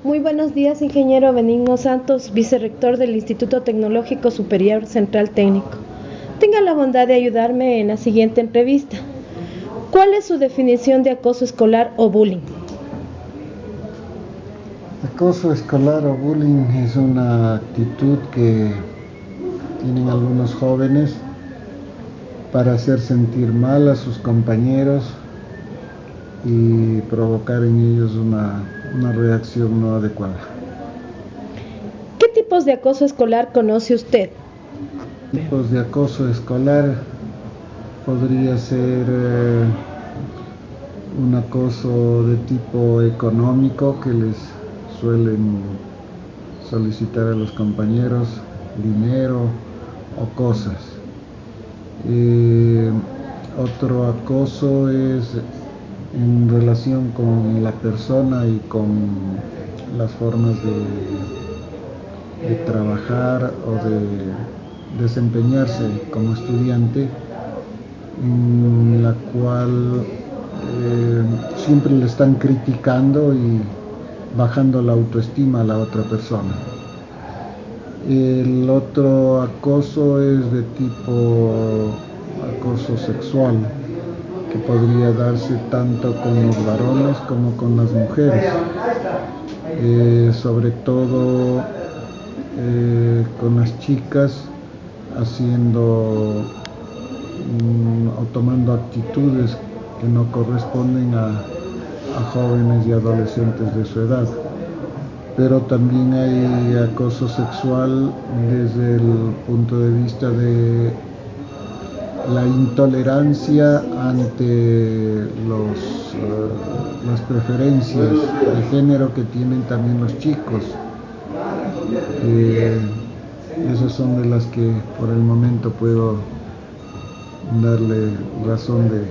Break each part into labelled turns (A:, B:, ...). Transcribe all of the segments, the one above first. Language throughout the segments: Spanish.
A: Muy buenos días, ingeniero Benigno Santos, vicerrector del Instituto Tecnológico Superior Central Técnico. Tenga la bondad de ayudarme en la siguiente entrevista. ¿Cuál es su definición de acoso escolar o bullying?
B: Acoso escolar o bullying es una actitud que tienen algunos jóvenes para hacer sentir mal a sus compañeros y provocar en ellos una reacción no adecuada.
A: ¿Qué tipos de acoso escolar conoce usted?
B: Tipos de acoso escolar podría ser un acoso de tipo económico que les suelen solicitar a los compañeros dinero o cosas. Otro acoso es en relación con la persona y con las formas de trabajar o de desempeñarse como estudiante, en la cual siempre le están criticando y bajando la autoestima a la otra persona. El otro acoso es de tipo acoso sexual, que podría darse tanto con los varones como con las mujeres, sobre todo con las chicas haciendo o tomando actitudes que no corresponden a jóvenes y adolescentes de su edad. Pero también hay acoso sexual desde el punto de vista de la intolerancia ante las preferencias de género que tienen también los chicos. Esas son de las que por el momento puedo darle razón de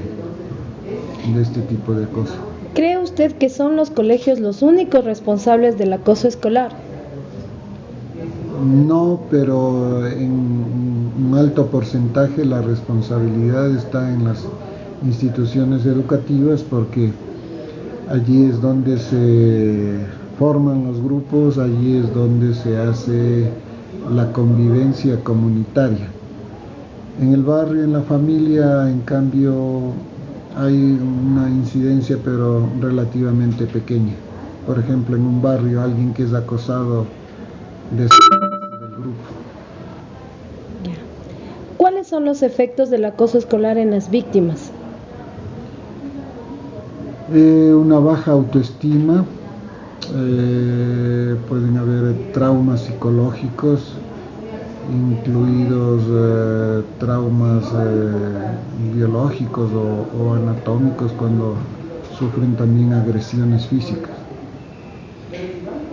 B: este tipo de acoso.
A: ¿Cree usted que son los colegios los únicos responsables del acoso escolar?
B: No, pero en un alto porcentaje la responsabilidad está en las instituciones educativas, porque allí es donde se forman los grupos, allí es donde se hace la convivencia comunitaria. En el barrio, en la familia, en cambio, hay una incidencia pero relativamente pequeña. Por ejemplo, en un barrio, alguien que es acosado del grupo.
A: ¿Cuáles son los efectos del acoso escolar en las víctimas?
B: Una baja autoestima, pueden haber traumas psicológicos, incluidos traumas biológicos o anatómicos, cuando sufren también agresiones físicas.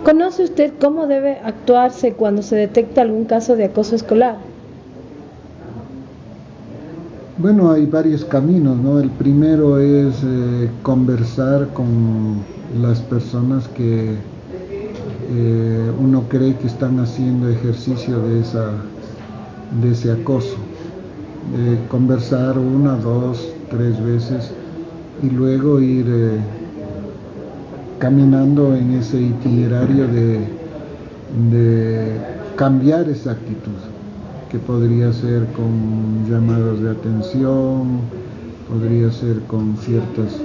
A: ¿Conoce usted cómo debe actuarse cuando se detecta algún caso de acoso escolar?
B: Bueno, hay varios caminos, ¿no? El primero es conversar con las personas que uno cree que están haciendo ejercicio de ese acoso. Conversar 1, 2, 3 veces y luego ir caminando en ese itinerario de cambiar esa actitud, que podría ser con llamadas de atención, podría ser con ciertas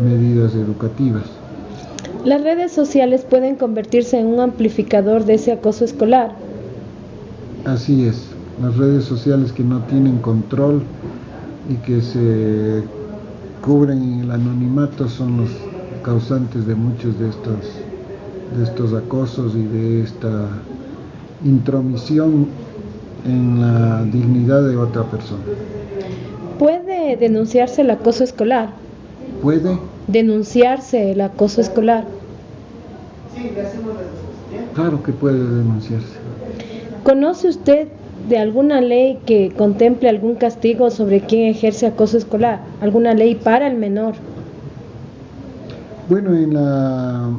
B: medidas educativas.
A: ¿Las redes sociales pueden convertirse en un amplificador de ese acoso escolar?
B: Así es, las redes sociales que no tienen control y que se cubren en el anonimato son los causantes de muchos de estos acosos y de esta intromisión en la dignidad de otra persona.
A: ¿Puede denunciarse el acoso escolar?
B: ¿Puede?
A: ¿Denunciarse el acoso escolar?
B: Claro que puede denunciarse.
A: ¿Conoce usted de alguna ley que contemple algún castigo sobre quien ejerce acoso escolar? ¿Alguna ley para el menor?
B: Bueno, en la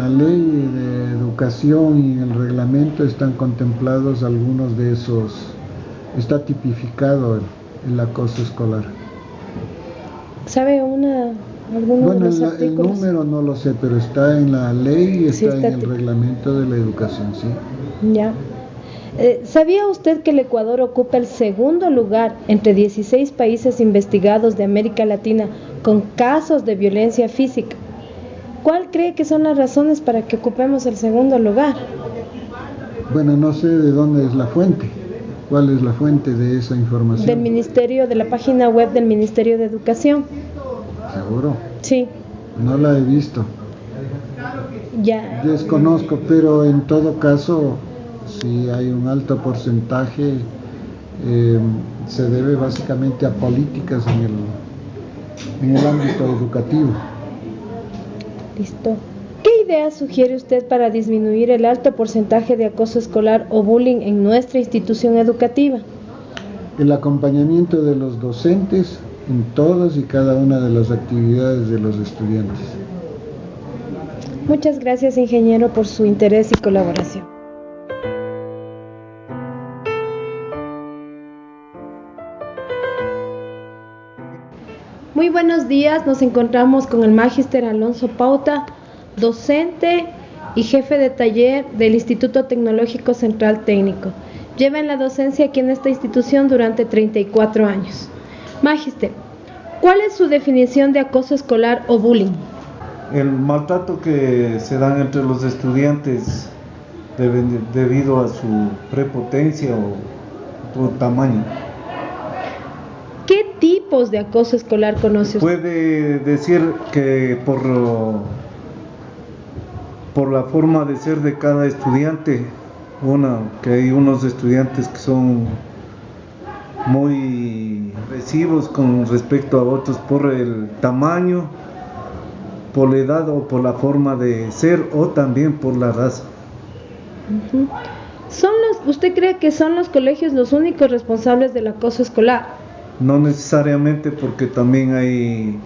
B: ley de educación y en el reglamento están contemplados algunos de esos, está tipificado el acoso escolar.
A: ¿Sabe una ¿Alguno de
B: Bueno,
A: los
B: el
A: artículos?
B: número no lo sé, pero está en la ley y
A: Sí,
B: está en
A: está
B: el reglamento de la educación, sí.
A: ya. ¿Sabía usted que el Ecuador ocupa el segundo lugar entre 16 países investigados de América Latina con casos de violencia física? ¿Cuál cree que son las razones para que ocupemos el segundo lugar?
B: Bueno, no sé de dónde es la fuente. ¿Cuál es la fuente de esa
A: Del
B: información?
A: Ministerio, de la página web del Ministerio de Educación.
B: Seguro.
A: Sí,
B: No la he visto.
A: ya.
B: Desconozco, pero en todo caso, si hay un alto porcentaje, eh, se debe básicamente a políticas en el ámbito educativo.
A: Listo. ¿Qué idea sugiere usted para disminuir el alto porcentaje de acoso escolar o bullying en nuestra institución educativa?
B: El acompañamiento de los docentes en todas y cada una de las actividades de los estudiantes.
A: Muchas gracias, ingeniero, por su interés y colaboración. Muy buenos días, nos encontramos con el Magíster Alonso Pauta, docente y jefe de taller del Instituto Tecnológico Central Técnico. Lleva en la docencia aquí en esta institución durante 34 años. Magíster, ¿cuál es su definición de acoso escolar o bullying?
C: El maltrato que se dan entre los estudiantes debido a su prepotencia o tamaño.
A: ¿Qué tipos de acoso escolar conoce usted?
C: Puede decir que por la forma de ser de cada estudiante, que hay unos estudiantes que son muy agresivos con respecto a otros por el tamaño, por la edad o por la forma de ser o también por la raza.
A: ¿Usted cree que son los colegios los únicos responsables del acoso escolar?
C: No necesariamente, porque también hay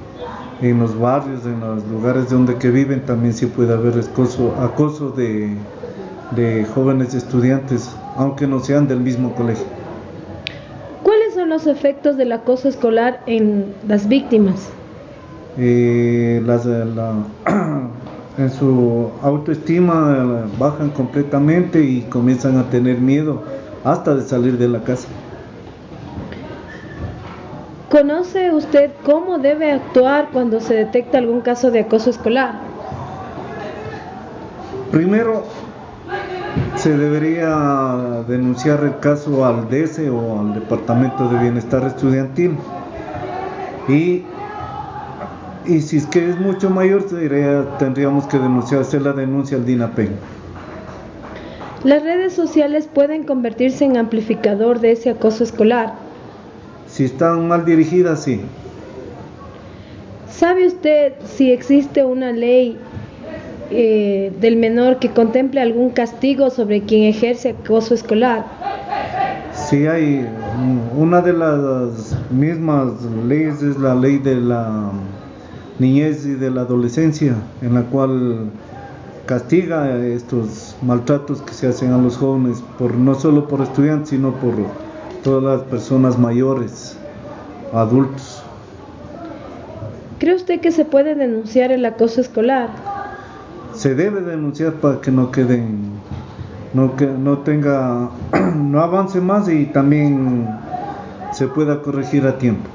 C: en los barrios, en los lugares donde que viven, también sí puede haber acoso de jóvenes estudiantes, aunque no sean del mismo colegio.
A: ¿Cuáles son los efectos del acoso escolar en las víctimas?
C: En su autoestima bajan completamente y comienzan a tener miedo hasta de salir de la casa.
A: ¿Conoce usted cómo debe actuar cuando se detecta algún caso de acoso escolar?
C: Primero, se debería denunciar el caso al DESE o al Departamento de Bienestar Estudiantil. Y si es que es mucho mayor, tendríamos que hacer la denuncia al DINAPEN.
A: ¿Las redes sociales pueden convertirse en amplificador de ese acoso escolar?
C: Si están mal dirigidas, sí.
A: ¿Sabe usted si existe una ley del menor que contemple algún castigo sobre quien ejerce acoso escolar?
C: Sí, hay una de las mismas leyes, es la ley de la niñez y de la adolescencia, en la cual castiga estos maltratos que se hacen a los jóvenes, no solo por estudiantes, sino por todas las personas mayores, adultos.
A: ¿Cree usted que se puede denunciar el acoso escolar?
C: Se debe denunciar para que no avance más y también se pueda corregir a tiempo.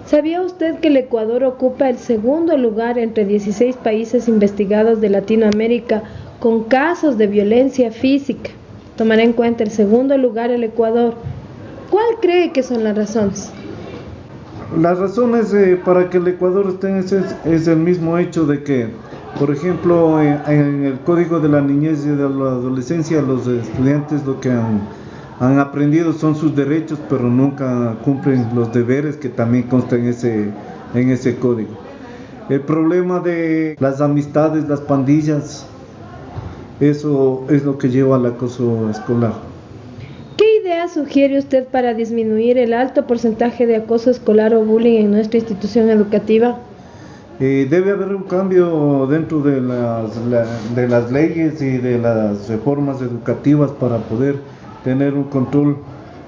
A: ¿Sabía usted que el Ecuador ocupa el segundo lugar entre 16 países investigados de Latinoamérica con casos de violencia física? Tomará en cuenta el segundo lugar el Ecuador. ¿Cuál cree que son las razones?
C: Las razones para que el Ecuador esté en ese es el mismo hecho de que, por ejemplo, en el Código de la Niñez y de la Adolescencia, los estudiantes lo que han aprendido son sus derechos, pero nunca cumplen los deberes que también constan en ese código. El problema de las amistades, las pandillas, eso es lo que lleva al acoso escolar.
A: ¿Qué idea sugiere usted para disminuir el alto porcentaje de acoso escolar o bullying en nuestra institución educativa?
C: Debe haber un cambio dentro de las leyes y de las reformas educativas para poder tener un control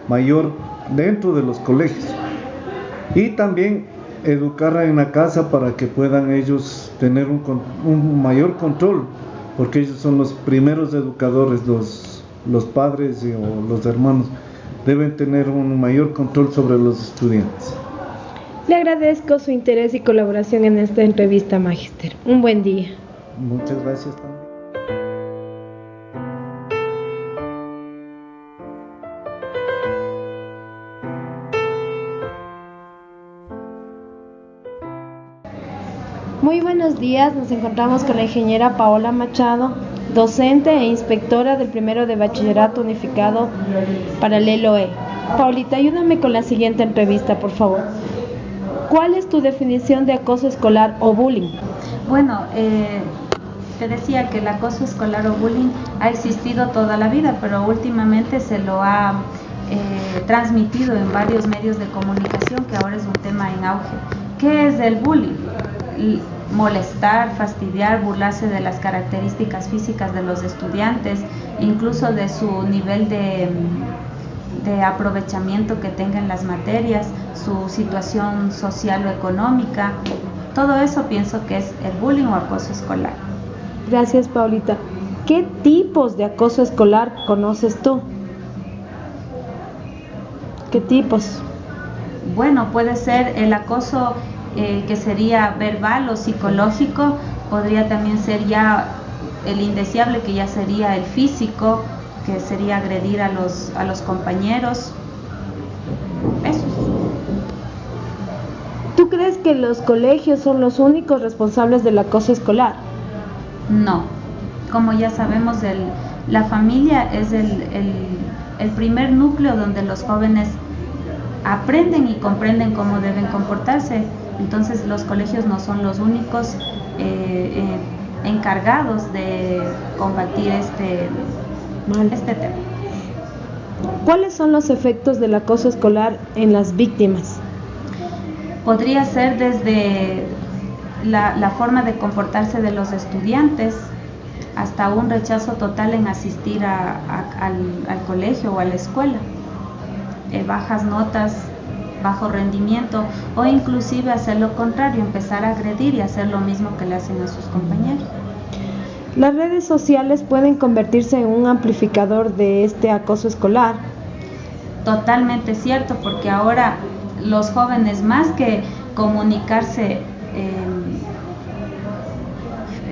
C: mayor dentro de los colegios. Y también educar en la casa para que puedan ellos tener un mayor control, porque ellos son los primeros educadores, los padres o los hermanos deben tener un mayor control sobre los estudiantes.
A: Le agradezco su interés y colaboración en esta entrevista, Magister. Un buen día.
C: Muchas gracias también.
A: Muy buenos días, nos encontramos con la ingeniera Paola Machado, docente e inspectora del primero de Bachillerato Unificado Paralelo E. Paulita, ayúdame con la siguiente entrevista, por favor. ¿Cuál es tu definición de acoso escolar o bullying?
D: Bueno, te decía que el acoso escolar o bullying ha existido toda la vida, pero últimamente se lo ha transmitido en varios medios de comunicación, que ahora es un tema en auge. ¿Qué es el bullying? Molestar, fastidiar, burlarse de las características físicas de los estudiantes, incluso de su nivel de aprovechamiento que tengan las materias, su situación social o económica. Todo eso pienso que es el bullying o acoso escolar.
A: Gracias, Paulita. ¿Qué tipos de acoso escolar conoces tú? ¿Qué tipos?
D: Bueno, puede ser el acoso que sería verbal o psicológico, podría también ser ya el indeseable, que ya sería el físico, que sería agredir a los compañeros. Eso.
A: ¿Tú crees que los colegios son los únicos responsables del acoso escolar?
D: No, como ya sabemos, la familia es el primer núcleo donde los jóvenes aprenden y comprenden cómo deben comportarse. Entonces los colegios no son los únicos encargados de combatir este tema.
A: ¿Cuáles son los efectos del acoso escolar en las víctimas?
D: Podría ser desde la forma de comportarse de los estudiantes hasta un rechazo total en asistir al colegio o a la escuela, bajas notas, bajo rendimiento, o inclusive hacer lo contrario, empezar a agredir y hacer lo mismo que le hacen a sus compañeros.
A: ¿Las redes sociales pueden convertirse en un amplificador de este acoso escolar?
D: Totalmente cierto, porque ahora los jóvenes, más que comunicarse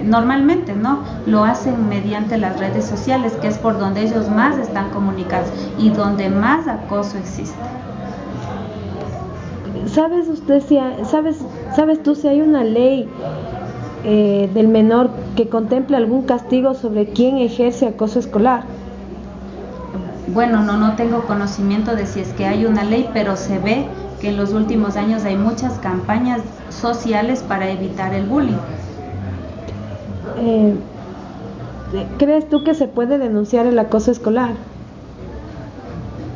D: normalmente, ¿no?, lo hacen mediante las redes sociales, que es por donde ellos más están comunicados y donde más acoso existe. ¿Sabes tú si hay una ley del menor que contemple algún castigo sobre quien ejerce acoso escolar? Bueno, no tengo conocimiento de si es que hay una ley, pero se ve que en los últimos años hay muchas campañas sociales para evitar el bullying.
A: ¿Crees tú que se puede denunciar el acoso escolar?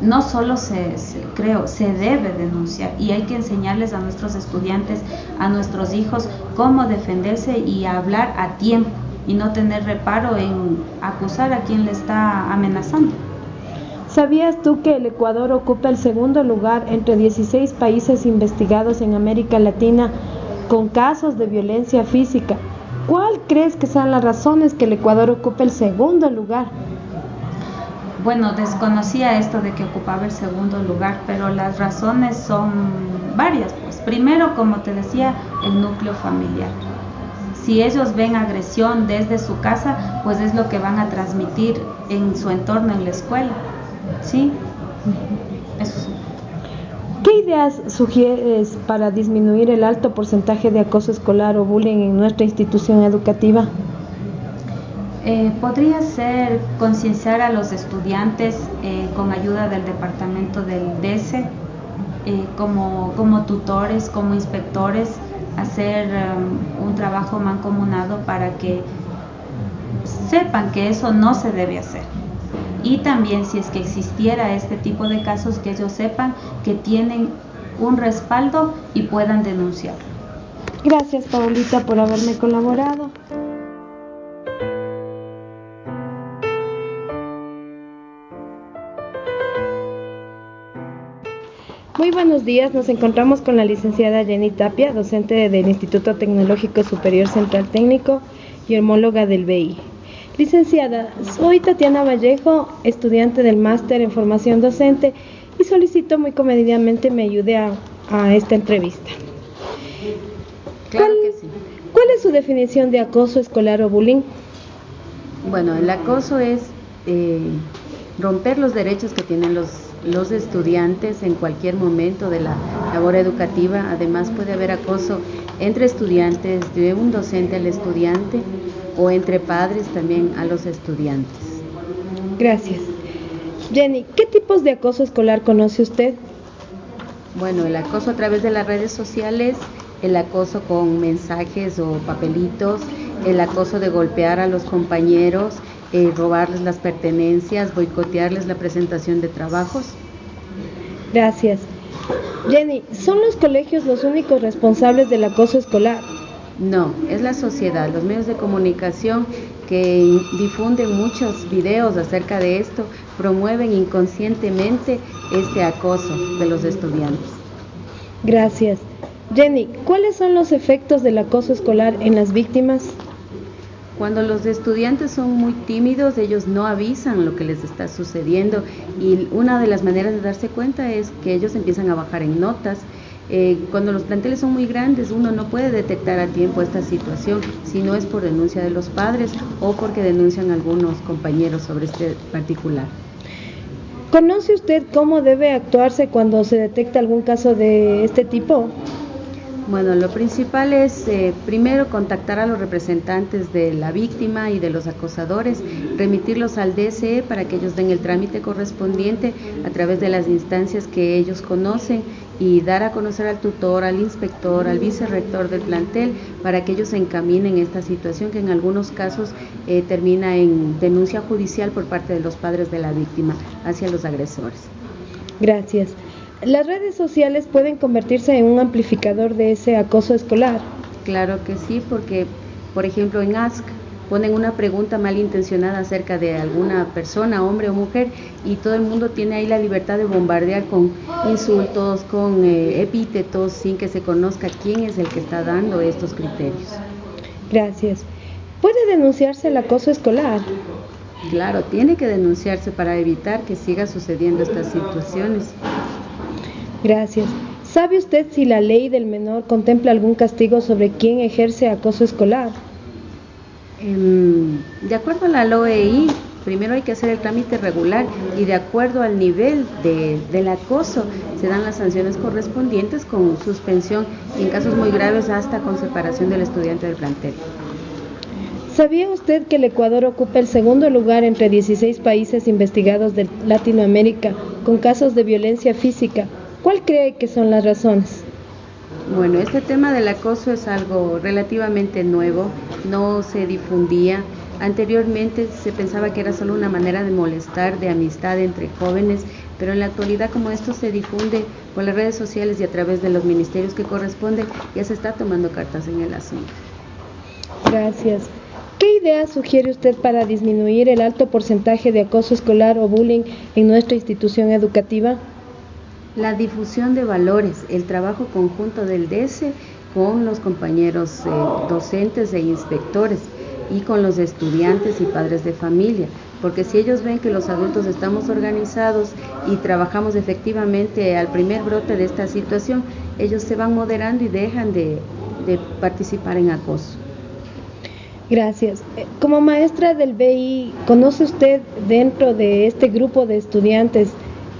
D: No solo creo, se debe denunciar, y hay que enseñarles a nuestros estudiantes, a nuestros hijos, cómo defenderse y hablar a tiempo y no tener reparo en acusar a quien le está amenazando.
A: ¿Sabías tú que el Ecuador ocupa el segundo lugar entre 16 países investigados en América Latina con casos de violencia física? ¿Cuál crees que sean las razones que el Ecuador ocupe el segundo lugar?
D: Bueno, desconocía esto de que ocupaba el segundo lugar, pero las razones son varias. Pues primero, como te decía, el núcleo familiar. Si ellos ven agresión desde su casa, pues es lo que van a transmitir en su entorno, en la escuela. ¿Sí? Eso sí.
A: ¿Qué ideas sugieres para disminuir el alto porcentaje de acoso escolar o bullying en nuestra institución educativa?
D: Podría ser concienciar a los estudiantes con ayuda del departamento del DESE, como tutores, como inspectores, hacer un trabajo mancomunado para que sepan que eso no se debe hacer. Y también, si es que existiera este tipo de casos, que ellos sepan que tienen un respaldo y puedan denunciarlo.
A: Gracias, Paulita, por haberme colaborado. Muy Muy buenos días, nos encontramos con la licenciada Jenny Tapia, docente del Instituto Tecnológico Superior Central Técnico y homóloga del BI. Licenciada, soy Tatiana Vallejo, estudiante del máster en formación docente y solicito muy comedidamente me ayude a esta entrevista.
E: Claro que sí.
A: ¿Cuál es su definición de acoso escolar o bullying?
E: Bueno, el acoso es romper los derechos que tienen los estudiantes en cualquier momento de la labor educativa. Además puede haber acoso entre estudiantes, de un docente al estudiante o entre padres también a los estudiantes.
A: Gracias. Jenny, ¿qué tipos de acoso escolar conoce usted?
E: Bueno, el acoso a través de las redes sociales, el acoso con mensajes o papelitos, el acoso de golpear a los compañeros, robarles las pertenencias, boicotearles la presentación de trabajos.
A: Gracias. Jenny, ¿son los colegios los únicos responsables del acoso escolar?
E: No, es la sociedad, los medios de comunicación que difunden muchos videos acerca de esto, promueven inconscientemente este acoso de los estudiantes.
A: Gracias. Jenny, ¿cuáles son los efectos del acoso escolar en las víctimas?
E: Cuando los estudiantes son muy tímidos, ellos no avisan lo que les está sucediendo y una de las maneras de darse cuenta es que ellos empiezan a bajar en notas. Cuando los planteles son muy grandes, uno no puede detectar a tiempo esta situación si no es por denuncia de los padres o porque denuncian algunos compañeros sobre este particular.
A: ¿Conoce usted cómo debe actuarse cuando se detecta algún caso de este tipo?
E: Bueno, lo principal es primero contactar a los representantes de la víctima y de los acosadores, remitirlos al DSE para que ellos den el trámite correspondiente a través de las instancias que ellos conocen y dar a conocer al tutor, al inspector, al vicerrector del plantel para que ellos encaminen esta situación que en algunos casos termina en denuncia judicial por parte de los padres de la víctima hacia los agresores.
A: Gracias. ¿Las redes sociales pueden convertirse en un amplificador de ese acoso escolar?
E: Claro que sí, porque, por ejemplo, en Ask ponen una pregunta malintencionada acerca de alguna persona, hombre o mujer, y todo el mundo tiene ahí la libertad de bombardear con insultos, con epítetos, sin que se conozca quién es el que está dando estos criterios.
A: Gracias. ¿Puede denunciarse el acoso escolar?
E: Claro, tiene que denunciarse para evitar que siga sucediendo estas situaciones.
A: Gracias. ¿Sabe usted si la ley del menor contempla algún castigo sobre quien ejerce acoso escolar?
E: De acuerdo a la LOEI, primero hay que hacer el trámite regular y de acuerdo al nivel del acoso se dan las sanciones correspondientes con suspensión y en casos muy graves hasta con separación del estudiante del plantel.
A: ¿Sabía usted que el Ecuador ocupa el segundo lugar entre 16 países investigados de Latinoamérica con casos de violencia física? ¿Cuál cree que son las razones?
E: Bueno, este tema del acoso es algo relativamente nuevo, no se difundía. Anteriormente se pensaba que era solo una manera de molestar, de amistad entre jóvenes, pero en la actualidad como esto se difunde por las redes sociales y a través de los ministerios que corresponden, ya se está tomando cartas en el asunto.
A: Gracias. ¿Qué ideas sugiere usted para disminuir el alto porcentaje de acoso escolar o bullying en nuestra institución educativa?
E: La difusión de valores, el trabajo conjunto del DSE con los compañeros docentes e inspectores y con los estudiantes y padres de familia, porque si ellos ven que los adultos estamos organizados y trabajamos efectivamente al primer brote de esta situación, ellos se van moderando y dejan de participar en acoso.
A: Gracias. Como maestra del BI, ¿conoce usted dentro de este grupo de estudiantes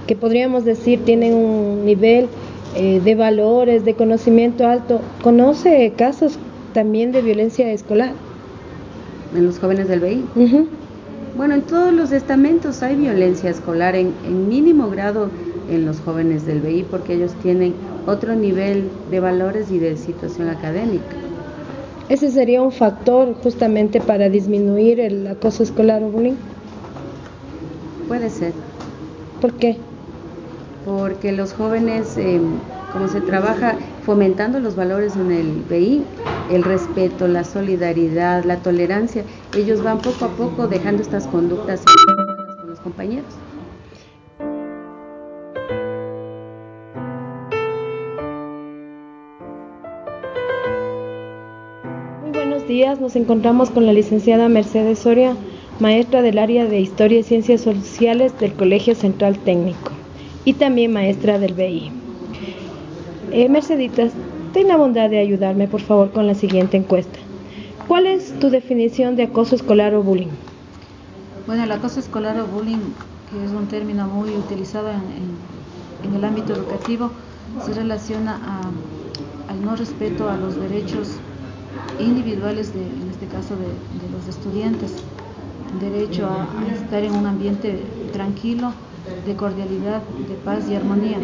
A: que podríamos decir tienen un nivel de valores, de conocimiento alto? ¿Conoce casos también de violencia escolar?
E: ¿En los jóvenes del BI?
A: Uh-huh.
E: Bueno, en todos los estamentos hay violencia escolar, en mínimo grado en los jóvenes del BI, porque ellos tienen otro nivel de valores y de situación académica.
A: ¿Ese sería un factor justamente para disminuir el acoso escolar o bullying?
E: Puede ser.
A: ¿Por qué?
E: Porque los jóvenes, como se trabaja fomentando los valores en el BI, el respeto, la solidaridad, la tolerancia, ellos van poco a poco dejando estas conductas con los compañeros.
A: buenos días. Nos encontramos con la licenciada Mercedes Soria, maestra del área de Historia y Ciencias Sociales del Colegio Central Técnico y también maestra del BI. Merceditas, ten la bondad de ayudarme, por favor, con la siguiente encuesta. ¿Cuál es tu definición de acoso escolar o bullying?
F: Bueno, el acoso escolar o bullying, que es un término muy utilizado en el ámbito educativo, se relaciona al no respeto a los derechos individuales, en este caso de los estudiantes, derecho a estar en un ambiente tranquilo, de cordialidad, de paz y armonía.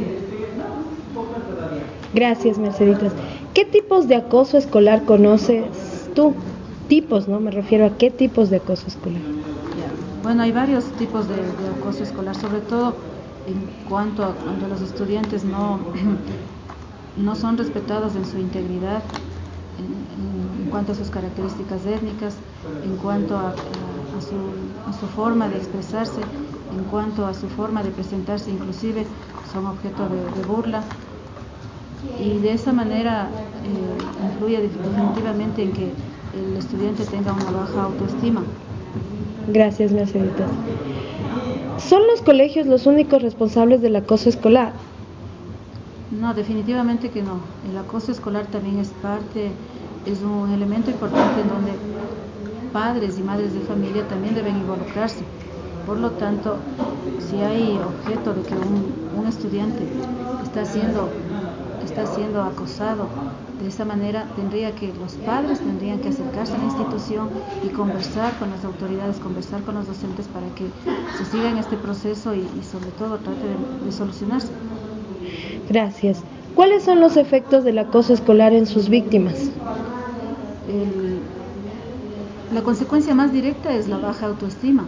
A: Gracias, Merceditas. ¿Qué tipos de acoso escolar conoces tú? Tipos, ¿no? Me refiero a qué tipos de acoso escolar.
F: Bueno, hay varios tipos de acoso escolar, sobre todo en cuanto a cuando los estudiantes no son respetados en su integridad, en cuanto a sus características étnicas, en cuanto a su forma de expresarse, en cuanto a su forma de presentarse, inclusive son objeto de burla, y de esa manera influye definitivamente en que el estudiante tenga una baja autoestima.
A: Gracias, Merceditas. ¿Son los colegios los únicos responsables del acoso escolar?
F: No, definitivamente que no. El acoso escolar también es un elemento importante en donde padres y madres de familia también deben involucrarse. Por lo tanto, si hay objeto de que un estudiante está siendo acosado, de esa manera los padres tendrían que acercarse a la institución y conversar con las autoridades, conversar con los docentes para que se siga en este proceso y sobre todo trate de solucionarse.
A: Gracias. ¿Cuáles son los efectos del acoso escolar en sus víctimas?
F: La consecuencia más directa es la baja autoestima,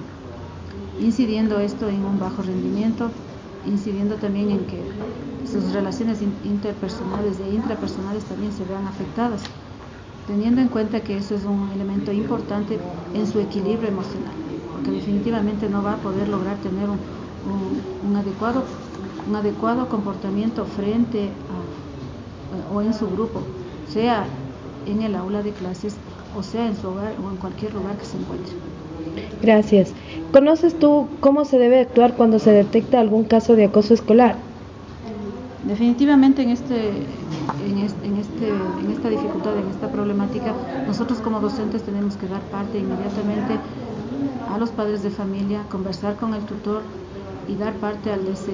F: incidiendo esto en un bajo rendimiento, incidiendo también en que sus relaciones interpersonales e intrapersonales también se vean afectadas, teniendo en cuenta que eso es un elemento importante en su equilibrio emocional, porque definitivamente no va a poder lograr tener un adecuado comportamiento frente o en su grupo, sea en el aula de clases o sea en su hogar o en cualquier lugar que se encuentre.
A: Gracias. ¿Conoces tú cómo se debe actuar cuando se detecta algún caso de acoso escolar?
F: Definitivamente en esta dificultad, en esta problemática, nosotros como docentes tenemos que dar parte inmediatamente a los padres de familia, conversar con el tutor y dar parte a los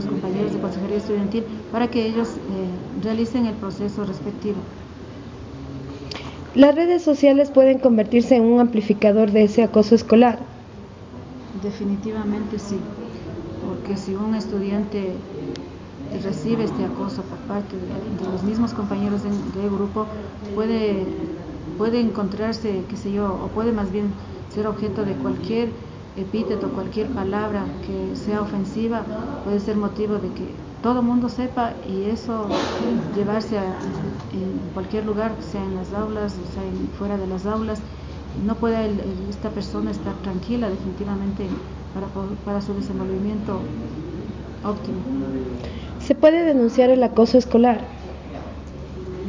F: compañeros de consejería estudiantil para que ellos realicen el proceso respectivo.
A: ¿Las redes sociales pueden convertirse en un amplificador de ese acoso escolar?
F: Definitivamente sí, porque si un estudiante recibe este acoso por parte de los mismos compañeros de grupo, puede encontrarse, qué sé yo, o puede más bien ser objeto de cualquier epíteto, cualquier palabra que sea ofensiva, puede ser motivo de que todo el mundo sepa y eso llevarse en cualquier lugar, sea en las aulas, sea fuera de las aulas. No puede esta persona estar tranquila definitivamente para su desenvolvimiento óptimo.
A: ¿Se puede denunciar el acoso escolar?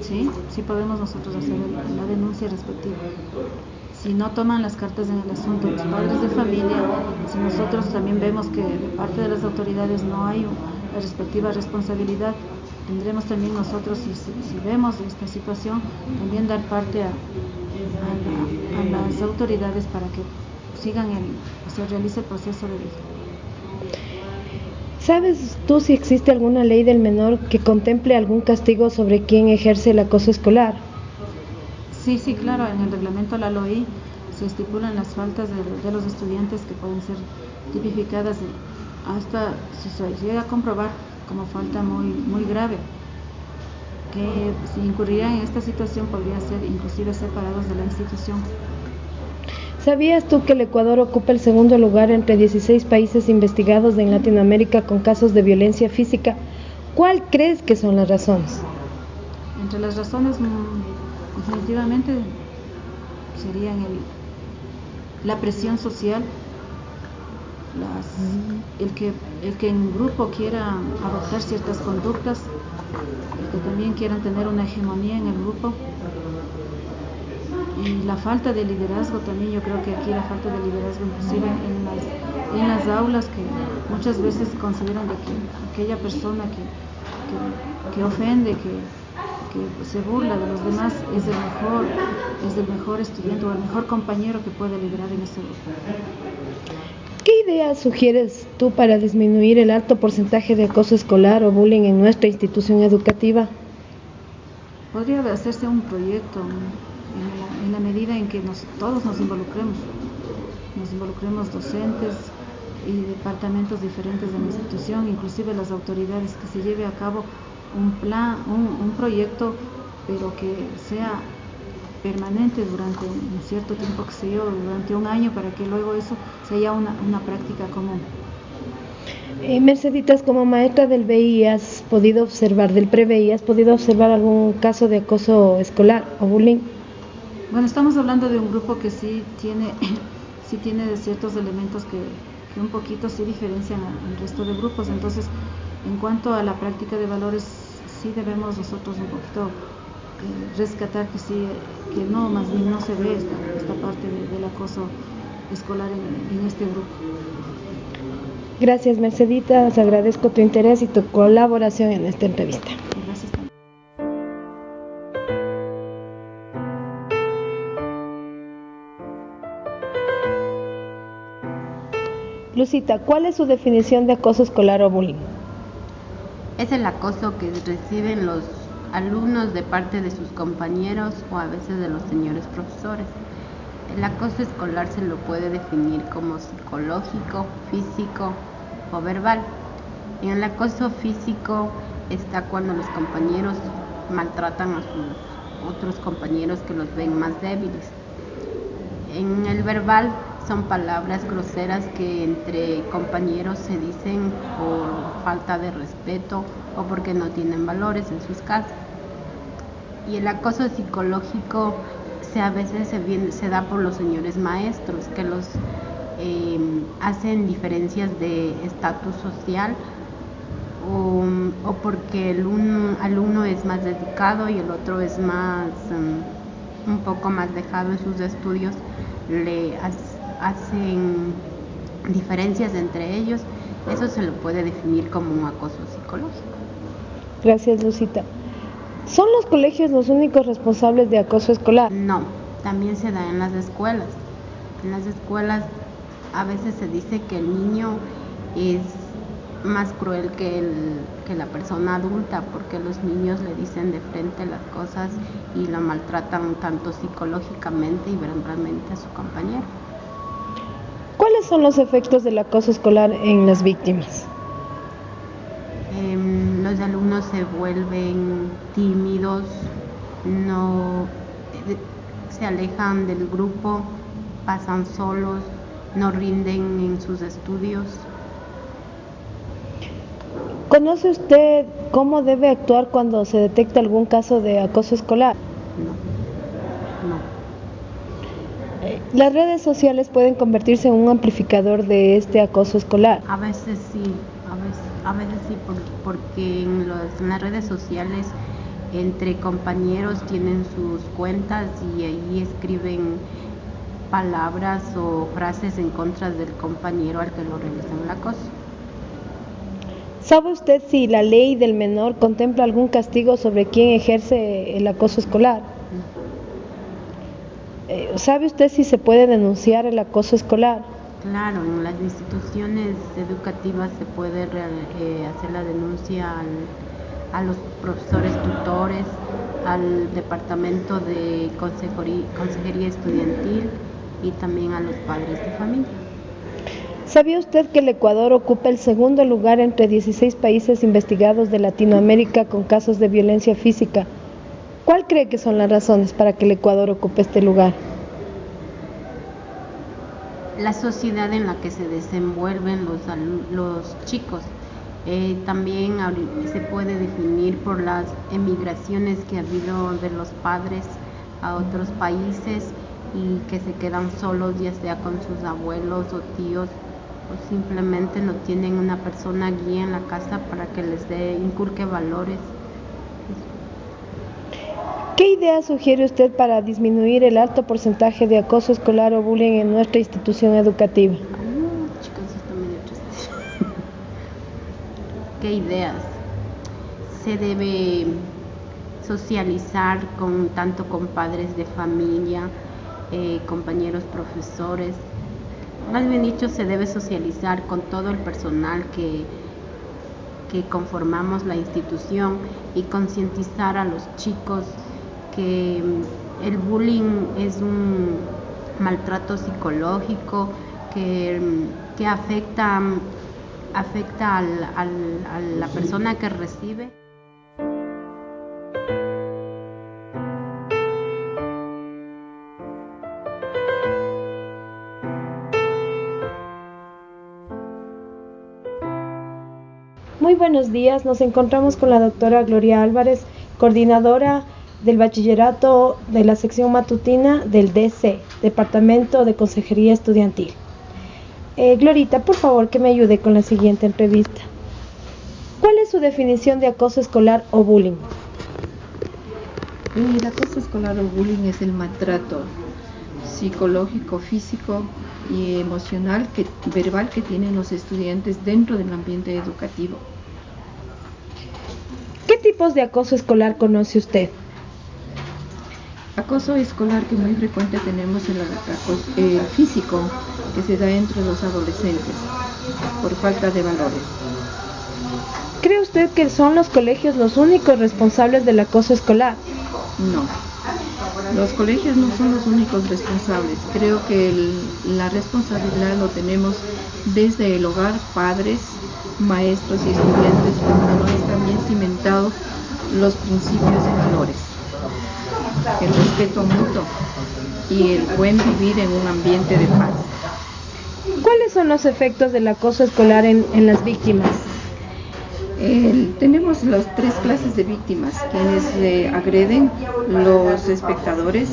F: Sí podemos nosotros hacer la denuncia respectiva. Si no toman las cartas en el asunto los padres de familia, si nosotros también vemos que de parte de las autoridades no hay la respectiva responsabilidad, tendremos también nosotros, si vemos esta situación, también dar parte a las autoridades para que se realice el proceso de vida.
A: ¿Sabes tú si existe alguna ley del menor que contemple algún castigo sobre quien ejerce el acoso escolar?
F: Sí, claro, en el reglamento la LOI se estipulan las faltas de los estudiantes que pueden ser tipificadas hasta, si se llega a comprobar, como falta muy grave, que si incurrirían en esta situación podrían ser inclusive separados de la institución.
A: ¿Sabías tú que el Ecuador ocupa el segundo lugar entre 16 países investigados en Latinoamérica con casos de violencia física? ¿Cuál crees que son las razones?
F: Entre las razones definitivamente serían la presión social, el que en grupo quiera adoptar ciertas conductas, el que también quieran tener una hegemonía en el grupo, y la falta de liderazgo también. Yo creo que aquí la falta de liderazgo inclusive en las aulas, que muchas veces consideran de que aquella persona que ofende, que se burla de los demás es el mejor estudiante o el mejor compañero que puede liderar en ese grupo.
A: ¿Qué ideas sugieres tú para disminuir el alto porcentaje de acoso escolar o bullying en nuestra institución educativa?
F: Podría hacerse un proyecto en la medida en que todos nos involucremos docentes y departamentos diferentes de la institución, inclusive las autoridades, que se lleve a cabo un plan, un proyecto, pero que sea permanente durante un cierto tiempo, que sé yo, durante un año, para que luego eso sea una práctica común.
A: Merceditas, como maestra del BI, del PreBI, ¿has podido observar algún caso de acoso escolar o bullying?
F: Bueno, estamos hablando de un grupo que sí tiene ciertos elementos que un poquito sí diferencian al resto de grupos. Entonces, en cuanto a la práctica de valores, sí debemos nosotros un poquito rescatar que no, más bien no se ve esta parte del acoso escolar en este grupo.
A: Gracias, Merceditas, agradezco tu interés y tu colaboración en esta entrevista.
F: Gracias.
A: Lucita, ¿cuál es su definición de acoso escolar o bullying?
E: Es el acoso que reciben los alumnos de parte de sus compañeros o a veces de los señores profesores. El acoso escolar se lo puede definir como psicológico, físico o verbal. En el acoso físico está cuando los compañeros maltratan a sus otros compañeros que los ven más débiles. En el verbal son palabras groseras que entre compañeros se dicen por falta de respeto o porque no tienen valores en sus casas. Y el acoso psicológico a veces se da por los señores maestros, que los hacen diferencias de estatus social o porque el alumno es más dedicado y el otro es más un poco más dejado en sus estudios, le hacen diferencias entre ellos. Eso se lo puede definir como un acoso psicológico.
A: Gracias, Lucita. ¿Son los colegios los únicos responsables de acoso escolar?
E: No, también se da en las escuelas. En las escuelas a veces se dice que el niño es más cruel que la persona adulta, porque los niños le dicen de frente las cosas y lo maltratan tanto psicológicamente y verbalmente a su compañero.
A: ¿Cuáles son los efectos del acoso escolar en las víctimas?
E: Los alumnos se vuelven tímidos, se alejan del grupo, pasan solos, no rinden en sus estudios.
A: ¿Conoce usted cómo debe actuar cuando se detecta algún caso de acoso escolar?
E: No.
A: ¿Las redes sociales pueden convertirse en un amplificador de este acoso escolar?
E: A veces sí, porque en las redes sociales entre compañeros tienen sus cuentas y ahí escriben palabras o frases en contra del compañero al que lo realizan el acoso.
A: ¿Sabe usted si la ley del menor contempla algún castigo sobre quien ejerce el acoso escolar? ¿Sabe usted si se puede denunciar el acoso escolar?
E: Claro, en las instituciones educativas se puede hacer la denuncia a los profesores tutores, al departamento de consejería estudiantil y también a los padres de familia.
A: ¿Sabía usted que el Ecuador ocupa el segundo lugar entre 16 países investigados de Latinoamérica con casos de violencia física? ¿Cuál cree que son las razones para que el Ecuador ocupe este lugar?
E: La sociedad en la que se desenvuelven los chicos. También se puede definir por las emigraciones que ha habido de los padres a otros países y que se quedan solos, ya sea con sus abuelos o tíos, o simplemente no tienen una persona guía en la casa para que les inculque valores.
A: ¿Qué idea sugiere usted para disminuir el alto porcentaje de acoso escolar o bullying en nuestra institución educativa?
E: Chicos, esto medio triste. ¿Qué ideas? Se debe socializar tanto con padres de familia, compañeros profesores. Más bien dicho, se debe socializar con todo el personal que conformamos la institución y concientizar a los chicos que el bullying es un maltrato psicológico que afecta a la persona que recibe.
A: Muy buenos días, nos encontramos con la doctora Gloria Álvarez, coordinadora del bachillerato de la sección matutina del DC, Departamento de Consejería Estudiantil. Glorita, por favor, que me ayude con la siguiente entrevista. ¿Cuál es su definición de acoso escolar o bullying?
G: El acoso escolar o bullying es el maltrato psicológico, físico y emocional, verbal que tienen los estudiantes dentro del ambiente educativo.
A: ¿Qué tipos de acoso escolar conoce usted?
G: Acoso escolar que muy frecuente tenemos el acoso físico que se da entre los adolescentes por falta de valores.
A: ¿Cree usted que son los colegios los únicos responsables del acoso escolar?
G: No, los colegios no son los únicos responsables. Creo que la responsabilidad lo tenemos desde el hogar, padres, maestros y estudiantes, porque no están bien cimentados los principios y valores. El respeto mutuo y el buen vivir en un ambiente de paz.
A: ¿Cuáles son los efectos del acoso escolar en las víctimas?
G: Tenemos las tres clases de víctimas: quienes agreden, los espectadores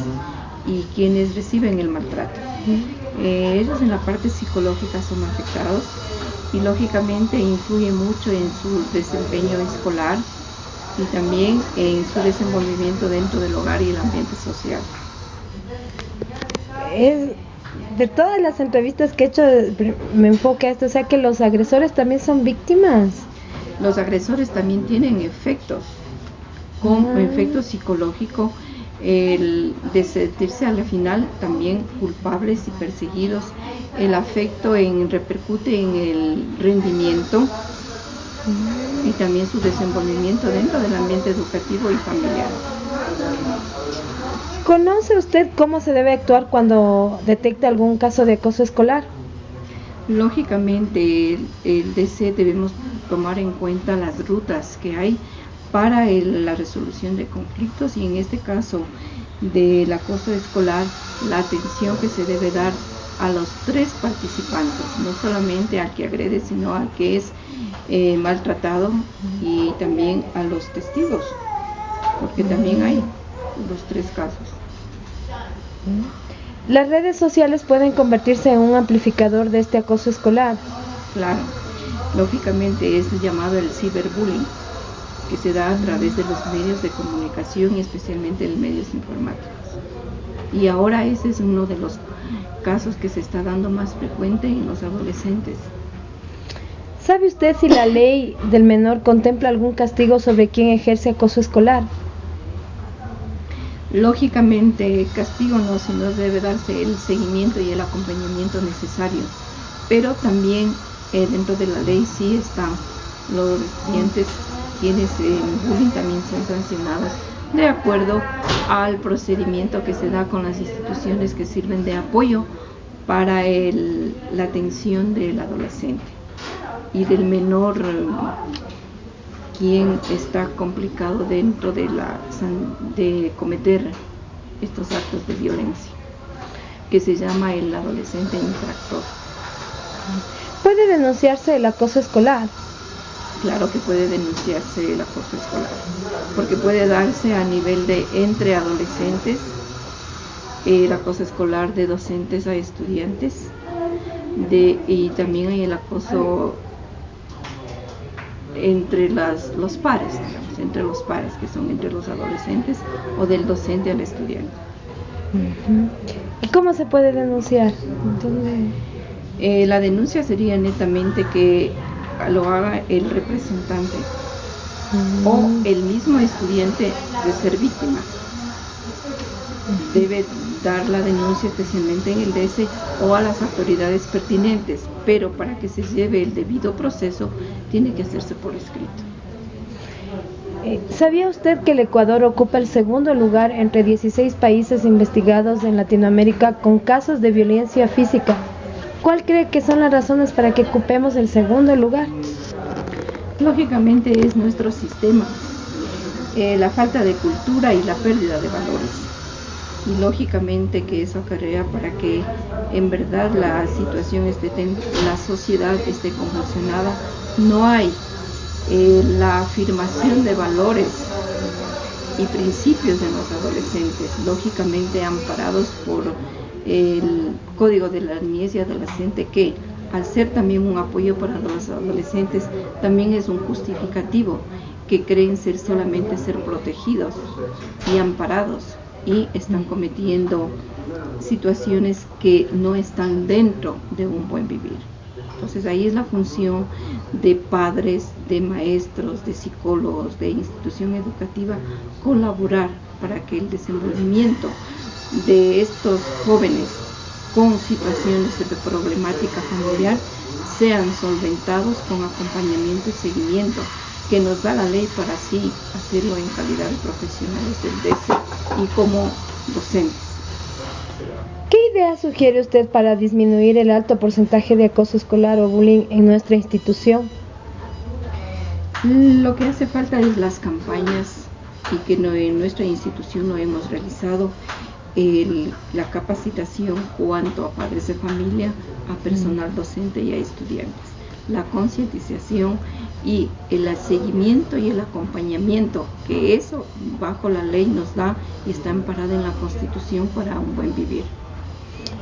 G: y quienes reciben el maltrato. Ellos en la parte psicológica son afectados y lógicamente influye mucho en su desempeño escolar y también en su desenvolvimiento dentro del hogar y el ambiente social.
A: De todas las entrevistas que he hecho, me enfoque a esto, o sea que los agresores también son víctimas.
G: Los agresores también tienen efectos, con efecto psicológico, el de sentirse a la final también culpables y perseguidos. El afecto repercute en el rendimiento y también su desenvolvimiento dentro del ambiente educativo y familiar.
A: ¿Conoce usted cómo se debe actuar cuando detecta algún caso de acoso escolar?
G: Lógicamente, el DC debemos tomar en cuenta las rutas que hay para la resolución de conflictos y en este caso del acoso escolar, la atención que se debe dar a los tres participantes, no solamente al que agrede, sino al que es maltratado y también a los testigos, porque también hay los tres casos.
A: ¿Las redes sociales pueden convertirse en un amplificador de este acoso escolar?
G: Claro, lógicamente es llamado el ciberbullying, que se da a través de los medios de comunicación y especialmente en medios informáticos. Y ahora ese es uno de los casos que se está dando más frecuente en los adolescentes.
A: ¿Sabe usted si la ley del menor contempla algún castigo sobre quien ejerce acoso escolar?
G: Lógicamente, castigo no, sino debe darse el seguimiento y el acompañamiento necesario. Pero también dentro de la ley sí están los estudiantes quienes bullying también son sancionados de acuerdo al procedimiento que se da con las instituciones que sirven de apoyo para la atención del adolescente y del menor quien está complicado dentro de cometer estos actos de violencia, que se llama el adolescente infractor.
A: ¿Puede denunciarse el acoso escolar?
G: Claro que puede denunciarse el acoso escolar, porque puede darse a nivel de entre adolescentes, el acoso escolar de docentes a estudiantes, y también hay el acoso entre los pares, digamos, entre los pares, que son entre los adolescentes o del docente al estudiante.
A: ¿Y cómo se puede denunciar?
G: La denuncia sería netamente que lo haga el representante o el mismo estudiante de ser víctima. Debe dar la denuncia especialmente en el DS o a las autoridades pertinentes, pero para que se lleve el debido proceso tiene que hacerse por escrito.
A: ¿Sabía usted que el Ecuador ocupa el segundo lugar entre 16 países investigados en Latinoamérica con casos de violencia física? ¿Cuál cree que son las razones para que ocupemos el segundo lugar?
G: Lógicamente es nuestro sistema, la falta de cultura y la pérdida de valores. Y lógicamente que eso acarrea para que en verdad la situación la sociedad esté convulsionada. No hay la afirmación de valores y principios de los adolescentes, lógicamente amparados por el Código de la Niñez y Adolescente, que al ser también un apoyo para los adolescentes, también es un justificativo que creen solamente ser protegidos y amparados, y están cometiendo situaciones que no están dentro de un buen vivir. Entonces ahí es la función de padres, de maestros, de psicólogos, de institución educativa, colaborar para que el desenvolvimiento de estos jóvenes con situaciones de problemática familiar sean solventados con acompañamiento y seguimiento que nos da la ley para así hacerlo en calidad de profesionales del DS y como docentes.
A: ¿Qué idea sugiere usted para disminuir el alto porcentaje de acoso escolar o bullying en nuestra institución?
G: Lo que hace falta es las campañas, y que en nuestra institución no hemos realizado la capacitación cuanto a padres de familia, a personal docente y a estudiantes. La concientización y el seguimiento y el acompañamiento que eso bajo la ley nos da y está amparada en la Constitución para un buen vivir.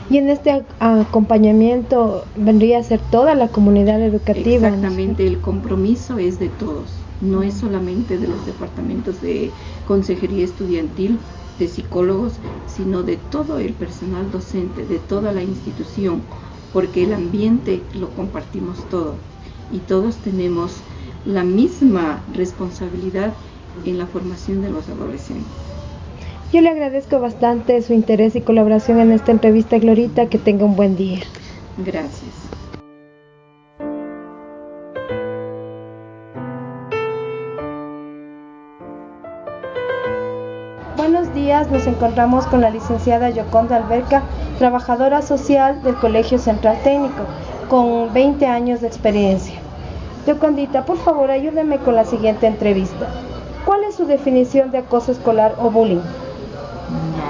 A: Y en este acompañamiento vendría a ser toda la comunidad educativa.
G: Exactamente, el compromiso es de todos, no es solamente de los departamentos de consejería estudiantil, de psicólogos, sino de todo el personal docente, de toda la institución, porque el ambiente lo compartimos todo y todos tenemos la misma responsabilidad en la formación de los adolescentes.
A: Yo le agradezco bastante su interés y colaboración en esta entrevista, Glorita. Que tenga un buen día.
G: Gracias.
A: Buenos días, nos encontramos con la licenciada Yoconda Alberca, trabajadora social del Colegio Central Técnico, con 20 años de experiencia. Yocondita, por favor, ayúdeme con la siguiente entrevista. ¿Cuál es su definición de acoso escolar o bullying?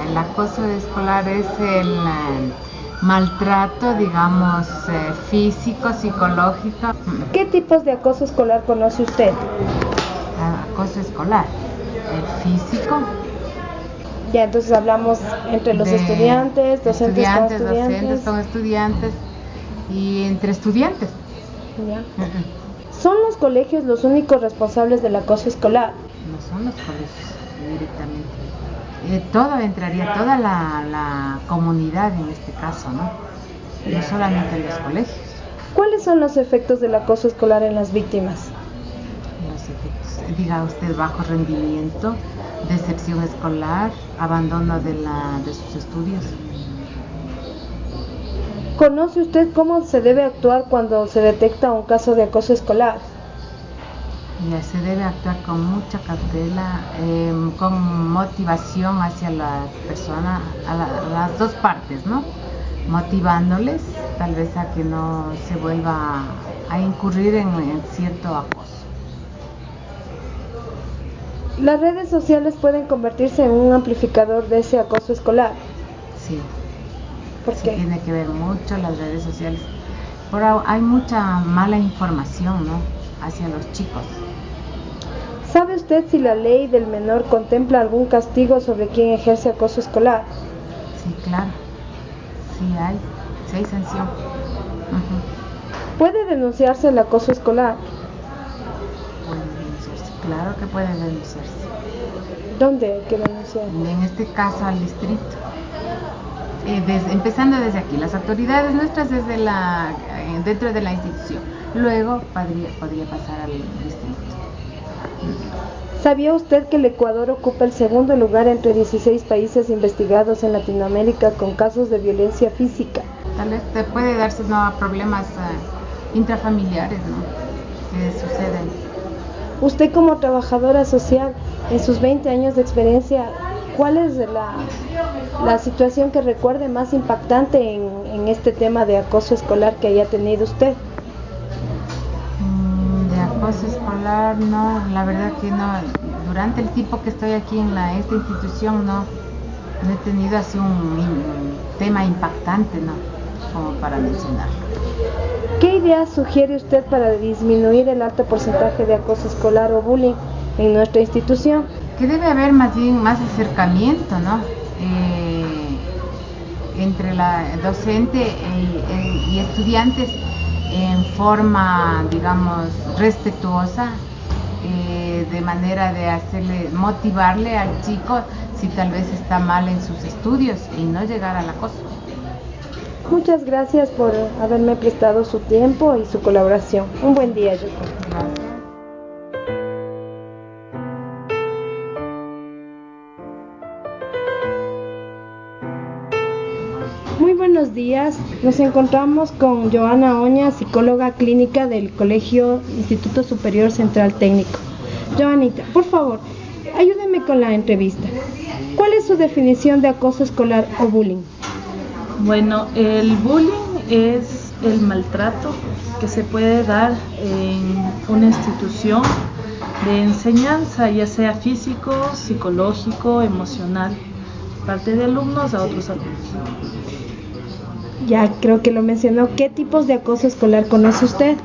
H: El acoso escolar es el maltrato, digamos, físico, psicológico.
A: ¿Qué tipos de acoso escolar conoce usted?
H: Acoso escolar, el físico.
A: Ya, entonces hablamos entre los estudiantes, docentes con estudiantes.
H: Docentes con estudiantes y entre estudiantes.
A: Ya. ¿Son los colegios los únicos responsables del acoso escolar?
H: No son los colegios directamente. Entraría toda la comunidad en este caso, ¿no? No solamente los colegios.
A: ¿Cuáles son los efectos del acoso escolar en las víctimas?
H: Los efectos, diga usted, bajo rendimiento, deserción escolar, abandono de sus estudios.
A: ¿Conoce usted cómo se debe actuar cuando se detecta un caso de acoso escolar?
H: Ya se debe actuar con mucha cautela, con motivación hacia las personas, a las dos partes, ¿no? Motivándoles tal vez a que no se vuelva a incurrir en cierto acoso.
A: ¿Las redes sociales pueden convertirse en un amplificador de ese acoso escolar?
H: Sí.
A: ¿Por qué?
H: Tiene que ver mucho las redes sociales. Pero hay mucha mala información, ¿no?, hacia los chicos.
A: ¿Sabe usted si la ley del menor contempla algún castigo sobre quien ejerce acoso escolar?
H: Sí, claro. Sí hay sanción.
A: ¿Puede denunciarse el acoso escolar?
H: Puede denunciarse, Claro que puede denunciarse.
A: ¿Dónde hay que denunciar?
H: En este caso al distrito. Empezando desde aquí, las autoridades nuestras dentro de la institución. Luego podría pasar al distrito.
A: ¿Sabía usted que el Ecuador ocupa el segundo lugar entre 16 países investigados en Latinoamérica con casos de violencia física?
H: Tal vez te puede darse problemas intrafamiliares, ¿no? Que suceden.
A: Usted como trabajadora social, en sus 20 años de experiencia, ¿cuál es la situación que recuerde más impactante en este tema de acoso escolar que haya tenido usted?
H: De acoso escolar, no, la verdad que no. Durante el tiempo que estoy aquí en esta institución, no he tenido así un tema impactante, ¿no? Como para mencionarlo.
A: ¿Qué ideas sugiere usted para disminuir el alto porcentaje de acoso escolar o bullying en nuestra institución?
H: Que debe haber más bien más acercamiento, ¿no? Entre la docente y estudiantes en forma, digamos, respetuosa, de manera de motivarle al chico si tal vez está mal en sus estudios y no llegar al acoso.
A: Muchas gracias por haberme prestado su tiempo y su colaboración. Un buen día, Yoko.
H: Gracias.
A: Muy buenos días, nos encontramos con Joana Oña, psicóloga clínica del Colegio Instituto Superior Central Técnico. Joanita, por favor, ayúdeme con la entrevista. ¿Cuál es su definición de acoso escolar o bullying?
I: Bueno, el bullying es el maltrato que se puede dar en una institución de enseñanza, ya sea físico, psicológico, emocional, parte de alumnos a otros alumnos.
A: Ya creo que lo mencionó. ¿Qué tipos de acoso escolar conoce usted?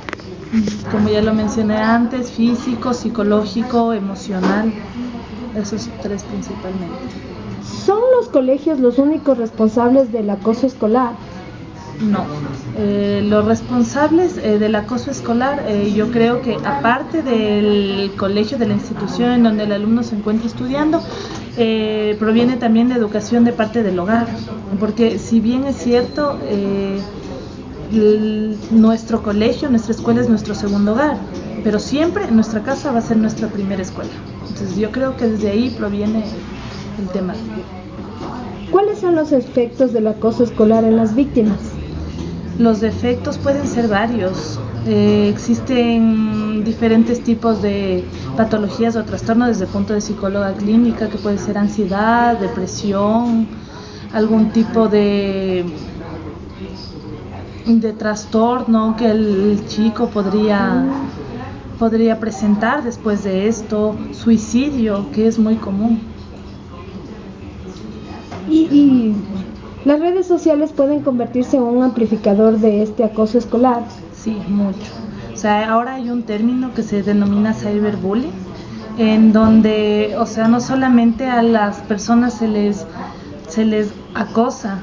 I: Como ya lo mencioné antes, físico, psicológico, emocional, esos tres principalmente.
A: ¿Son los colegios los únicos responsables del acoso escolar?
I: No, los responsables del acoso escolar, yo creo que aparte del colegio, de la institución en donde el alumno se encuentra estudiando, proviene también de educación de parte del hogar, porque si bien es cierto, nuestro colegio, nuestra escuela es nuestro segundo hogar, pero siempre nuestra casa va a ser nuestra primera escuela. Entonces yo creo que desde ahí proviene el tema.
A: ¿Cuáles son los efectos del acoso escolar en las víctimas?
I: Los efectos pueden ser varios. Existen diferentes tipos de patologías o trastornos desde el punto de psicóloga clínica, que puede ser ansiedad, depresión, algún tipo de trastorno que el chico podría presentar después de esto, suicidio, que es muy común.
A: Y las redes sociales pueden convertirse en un amplificador de este acoso escolar.
I: Sí, mucho. O sea, ahora hay un término que se denomina cyberbullying, en donde, o sea, no solamente a las personas se les acosa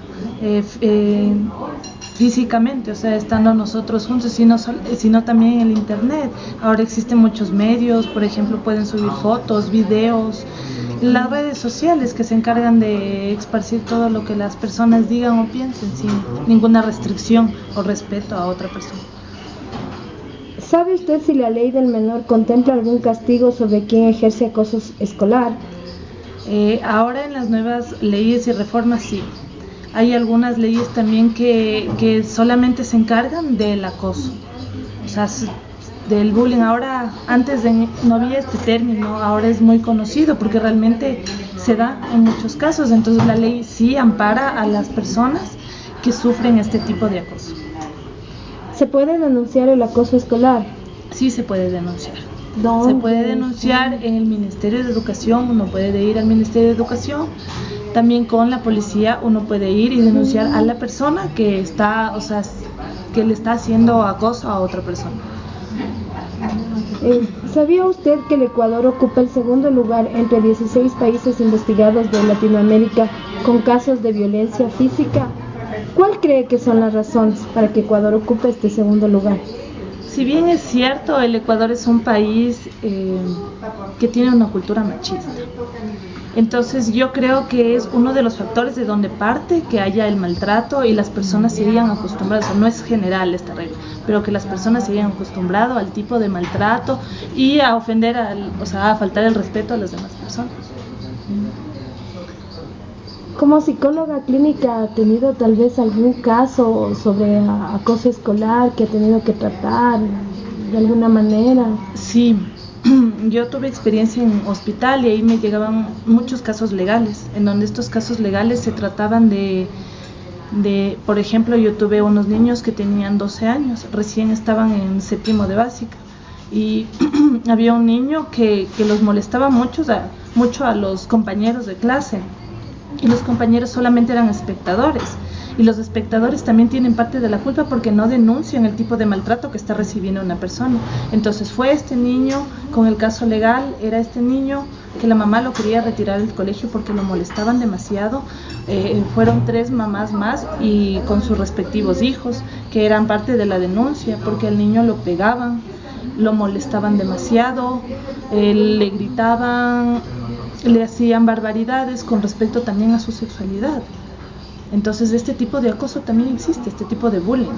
I: físicamente, o sea, estando nosotros juntos, sino también en el internet. Ahora existen muchos medios, por ejemplo, pueden subir fotos, videos, las redes sociales que se encargan de esparcir todo lo que las personas digan o piensen sin ninguna restricción o respeto a otra persona.
A: ¿Sabe usted si la ley del menor contempla algún castigo sobre quien ejerce acoso escolar?
I: Ahora en las nuevas leyes y reformas sí. Hay algunas leyes también que solamente se encargan del acoso, o sea, del bullying. Ahora, antes no había este término, ahora es muy conocido porque realmente se da en muchos casos. Entonces la ley sí ampara a las personas que sufren este tipo de acoso.
A: ¿Se puede denunciar el acoso escolar?
I: Sí, se puede denunciar.
A: ¿Dónde?
I: Se puede denunciar en el Ministerio de Educación, uno puede ir al Ministerio de Educación, también con la policía uno puede ir y denunciar a la persona que está, o sea, que le está haciendo acoso a otra persona.
A: ¿Sabía usted que el Ecuador ocupa el segundo lugar entre 16 países investigados de Latinoamérica con casos de violencia física? ¿Cuál cree que son las razones para que Ecuador ocupe este segundo lugar?
I: Si bien es cierto, el Ecuador es un país que tiene una cultura machista. Entonces yo creo que es uno de los factores de donde parte que haya el maltrato y las personas se hayan acostumbrado, o sea, no es general esta regla, pero que las personas se hayan acostumbrado al tipo de maltrato y a ofender, o sea, a faltar el respeto a las demás personas.
A: Como psicóloga clínica, ¿ha tenido tal vez algún caso sobre acoso escolar que ha tenido que tratar de alguna manera?
I: Sí, yo tuve experiencia en hospital y ahí me llegaban muchos casos legales, en donde estos casos legales se trataban de por ejemplo, yo tuve unos niños que tenían 12 años, recién estaban en séptimo de básica, y había un niño que los molestaba mucho a los compañeros de clase, y los compañeros solamente eran espectadores, y los espectadores también tienen parte de la culpa porque no denuncian el tipo de maltrato que está recibiendo una persona. Entonces fue este niño, con el caso legal, era este niño que la mamá lo quería retirar del colegio porque lo molestaban demasiado. Fueron 3 mamás más y con sus respectivos hijos que eran parte de la denuncia porque al niño lo pegaban, lo molestaban demasiado, le gritaban, le hacían barbaridades con respecto también a su sexualidad. Entonces este tipo de acoso también existe, este tipo de bullying.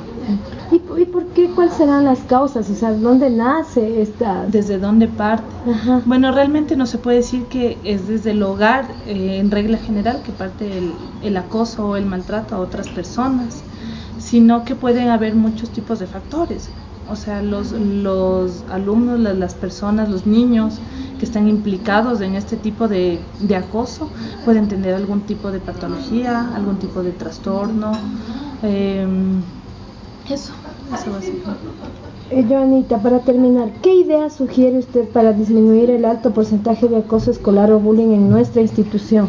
A: ¿Y por qué? ¿Cuáles serán las causas? O sea, ¿dónde nace esta?
I: ¿Desde dónde parte?
A: Ajá.
I: Bueno, realmente no se puede decir que es desde el hogar, en regla general, que parte el acoso o el maltrato a otras personas, sino que pueden haber muchos tipos de factores. O sea, los alumnos, las personas, los niños que están implicados en este tipo de acoso pueden tener algún tipo de patología, algún tipo de trastorno. Eso básicamente.
A: Joanita, para terminar, ¿qué idea sugiere usted para disminuir el alto porcentaje de acoso escolar o bullying en nuestra institución?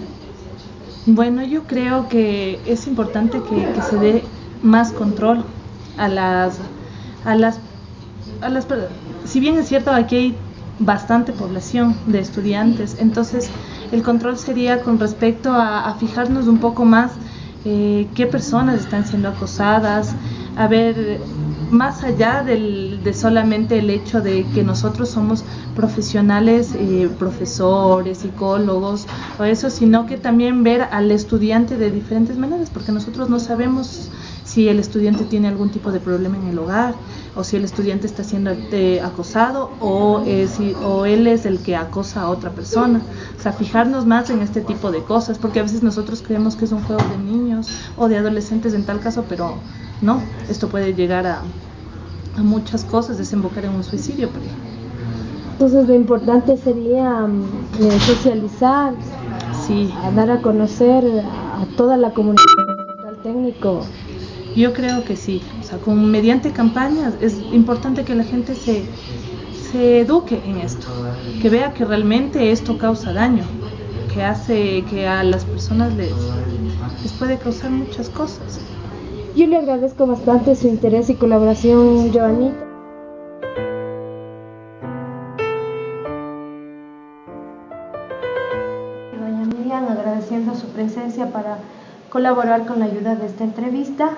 I: Bueno, yo creo que es importante que se dé más control a las si bien es cierto, aquí hay bastante población de estudiantes, entonces el control sería con respecto a fijarnos un poco más qué personas están siendo acosadas, a ver más allá de solamente el hecho de que nosotros somos profesionales, profesores, psicólogos o eso, sino que también ver al estudiante de diferentes maneras, porque nosotros no sabemos si el estudiante tiene algún tipo de problema en el hogar, o si el estudiante está siendo acosado, o él es el que acosa a otra persona. O sea, fijarnos más en este tipo de cosas, porque a veces nosotros creemos que es un juego de niños o de adolescentes en tal caso, pero no, esto puede llegar a muchas cosas, desembocar en un suicidio, por ejemplo.
A: Entonces lo importante sería socializar,
I: sí,
A: a dar a conocer a toda la comunidad central técnico.
I: Yo creo que sí, o sea, mediante campañas es importante que la gente se eduque en esto, que vea que realmente esto causa daño, que hace que a las personas les puede causar muchas cosas.
A: Yo le agradezco bastante su interés y colaboración, Joanita. Doña Miriam, agradeciendo su presencia para colaborar con la ayuda de esta entrevista.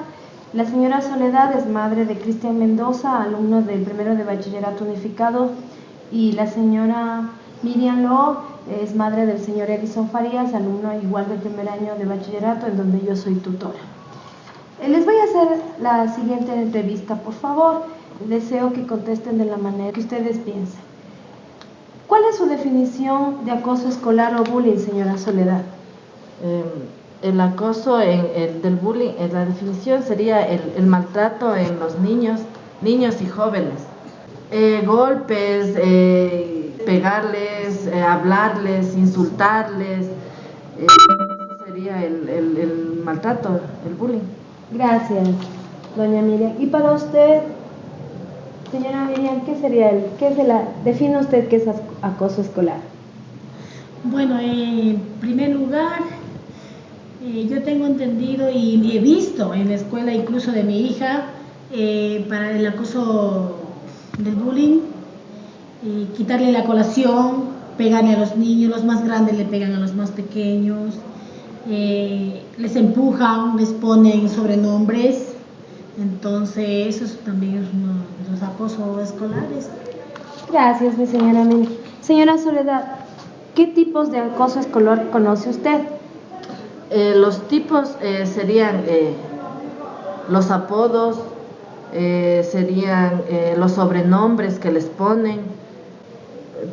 A: La señora Soledad es madre de Cristian Mendoza, alumno del primero de bachillerato unificado, y la señora Miriam Lo es madre del señor Edison Farías, alumno igual del primer año de bachillerato, en donde yo soy tutora. Les voy a hacer la siguiente entrevista, por favor. Deseo que contesten de la manera que ustedes piensen. ¿Cuál es su definición de acoso escolar o bullying, señora Soledad?
J: El acoso del bullying, la definición sería el maltrato en los niños y jóvenes. Golpes, pegarles, hablarles, insultarles, eso sería el maltrato, el bullying.
A: Gracias, doña Miriam. ¿Y para usted, señora Miriam, define usted qué es acoso escolar?
K: Bueno, en primer lugar, yo tengo entendido y he visto en la escuela incluso de mi hija, para el acoso del bullying, quitarle la colación, pegarle a los niños, los más grandes le pegan a los más pequeños, les empujan, les ponen sobrenombres, Entonces, eso también es uno de los acosos escolares.
A: Gracias, mi señora Mini. Señora Soledad, ¿qué tipos de acoso escolar conoce usted?
J: Los tipos serían los apodos, serían los sobrenombres que les ponen,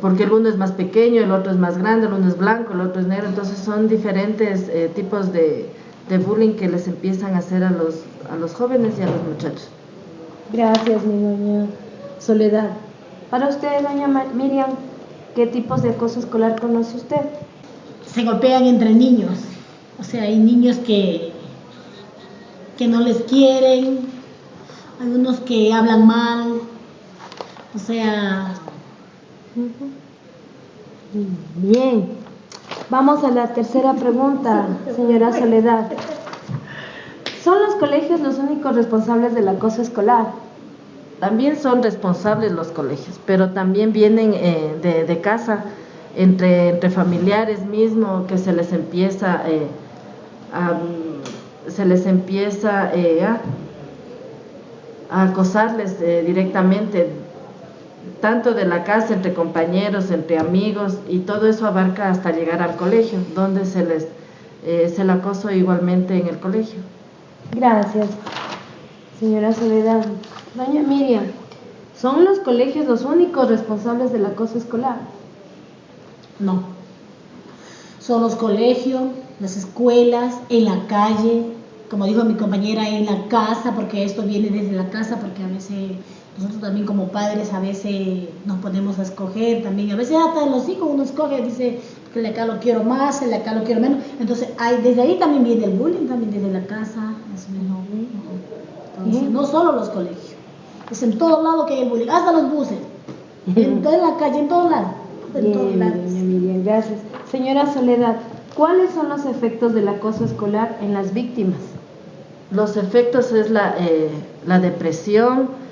J: porque el uno es más pequeño, el otro es más grande, el uno es blanco, el otro es negro, entonces son diferentes tipos de bullying que les empiezan a hacer a los jóvenes y a los muchachos.
A: Gracias, mi doña Soledad. Para usted, doña Miriam, ¿qué tipos de acoso escolar conoce usted?
K: Se golpean entre niños, o sea, hay niños que no les quieren, hay unos que hablan mal, o sea...
A: Bien, vamos a la tercera pregunta, señora Soledad. ¿Son los colegios los únicos responsables del acoso escolar?
J: También son responsables los colegios, pero también vienen de casa, entre familiares mismos, que se les empieza a acosarles directamente, tanto de la casa, entre compañeros, entre amigos, y todo eso abarca hasta llegar al colegio, donde se el acoso igualmente en el colegio.
A: Gracias, señora Soledad. Doña Miriam, ¿son los colegios los únicos responsables del acoso escolar?
K: No. Son los colegios, las escuelas, en la calle, como dijo mi compañera, en la casa, porque esto viene desde la casa, porque a veces nosotros también como padres a veces nos ponemos a escoger también, a veces hasta los hijos uno escoge, dice que el de acá lo quiero más, el de acá lo quiero menos, entonces desde ahí también viene el bullying, también desde la casa, entonces, no solo los colegios, es en todos lados que hay el bullying, hasta los buses, en toda la calle, en todos lados.
A: Bien, doña Miriam, gracias. Señora Soledad, ¿cuáles son los efectos del acoso escolar en las víctimas?
J: Los efectos es la depresión,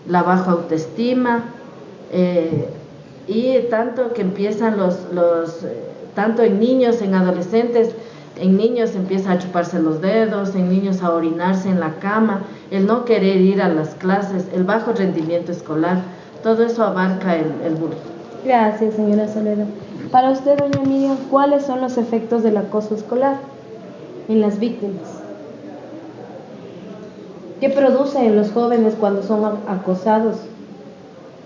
J: la baja autoestima, y tanto que empiezan tanto en niños, en adolescentes, en niños empieza a chuparse los dedos, en niños a orinarse en la cama, el no querer ir a las clases, el bajo rendimiento escolar, todo eso abarca el bullying.
A: Gracias, señora Soledad. Para usted, doña Miriam, ¿cuáles son los efectos del acoso escolar en las víctimas? ¿Qué produce en los jóvenes cuando son acosados?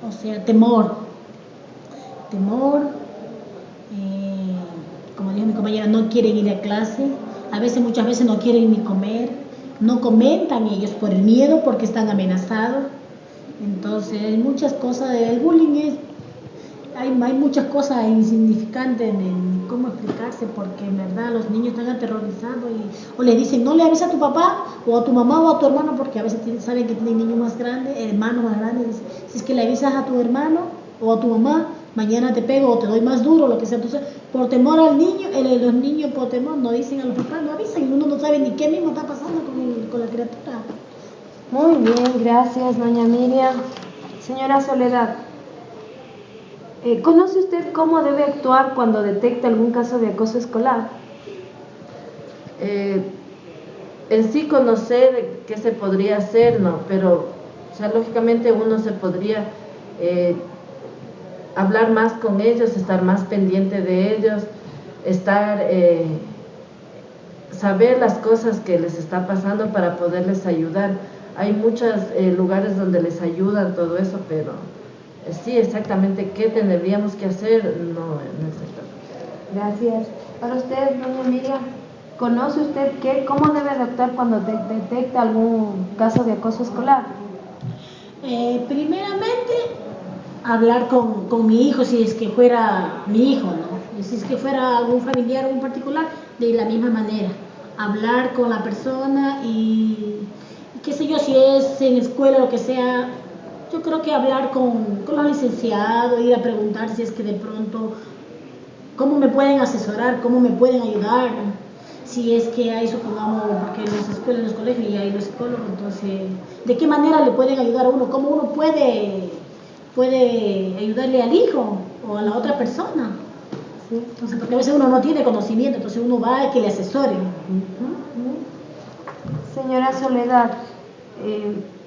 K: O sea, temor, como dijo mi compañera, no quieren ir a clase, muchas veces no quieren ni comer, no comentan ellos por el miedo, porque están amenazados. Entonces, hay muchas cosas, el bullying hay muchas cosas insignificantes en cómo explicarse, porque en verdad los niños están aterrorizados o le dicen no le avisas a tu papá o a tu mamá o a tu hermano, porque a veces saben que tienen niños más grandes, hermanos más grandes, si es que le avisas a tu hermano o a tu mamá, mañana te pego o te doy más duro, lo que sea. Entonces, por temor al niño, los niños por temor no dicen a los papás, no avisan, y uno no sabe ni qué mismo está pasando con la criatura.
A: Muy bien, gracias, doña Miriam. Señora Soledad, ¿conoce usted cómo debe actuar cuando detecta algún caso de acoso escolar?
J: En sí conocer qué se podría hacer, no, pero o sea, lógicamente uno se podría hablar más con ellos, estar más pendiente de ellos, saber las cosas que les está pasando para poderles ayudar. Hay muchos lugares donde les ayudan todo eso, pero sí, exactamente qué tendríamos que hacer, no exactamente.
A: Gracias. Para usted, doña Miriam, ¿conoce usted cómo debe actuar cuando detecta algún caso de acoso escolar?
K: Primeramente, hablar con mi hijo, si es que fuera mi hijo, ¿no? Y si es que fuera algún familiar o un particular, de la misma manera. Hablar con la persona y qué sé yo, si es en escuela o lo que sea, yo creo que hablar con los licenciados, ir a preguntar si es que de pronto, cómo me pueden asesorar, cómo me pueden ayudar, si es que hay, supongamos, porque en las escuelas, en los colegios ya hay los psicólogos, entonces, ¿de qué manera le pueden ayudar a uno? ¿Cómo uno puede ayudarle al hijo o a la otra persona? ¿Sí? Entonces, porque a veces uno no tiene conocimiento, entonces uno va a que le asesoren.
A: Señora Soledad,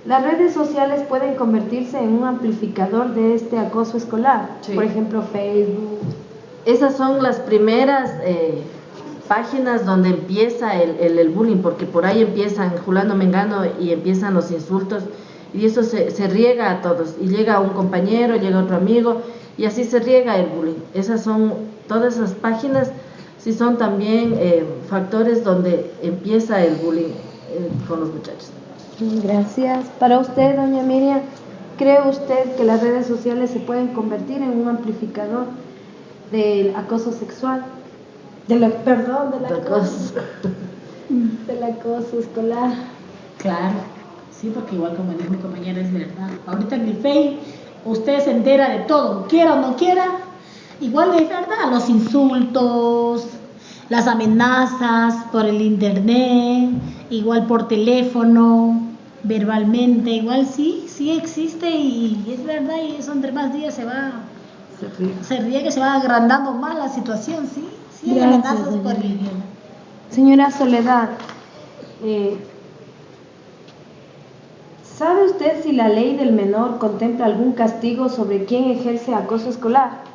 A: las redes sociales pueden convertirse en un amplificador de este acoso escolar,
J: Sí.
A: por ejemplo Facebook.
J: Esas son las primeras páginas donde empieza el bullying, porque por ahí empiezan Julano Mengano y empiezan los insultos, y eso se riega a todos, y llega un compañero, llega otro amigo, y así se riega el bullying. Todas esas páginas sí son también factores donde empieza el bullying con los muchachos.
A: Gracias. Para usted, doña Miriam, ¿cree usted que las redes sociales se pueden convertir en un amplificador del acoso sexual? Del acoso escolar.
K: Claro, sí, porque igual como dijo mi compañera, es verdad. Ahorita en el Face usted se entera de todo, quiera o no quiera. Igual es verdad, los insultos, las amenazas por el internet, igual por teléfono, verbalmente, igual sí existe y es verdad, y eso entre más días se riega, se va agrandando más la situación, sí hay amenazas por el idioma.
A: Señora Soledad, ¿sabe usted si la ley del menor contempla algún castigo sobre quien ejerce acoso escolar?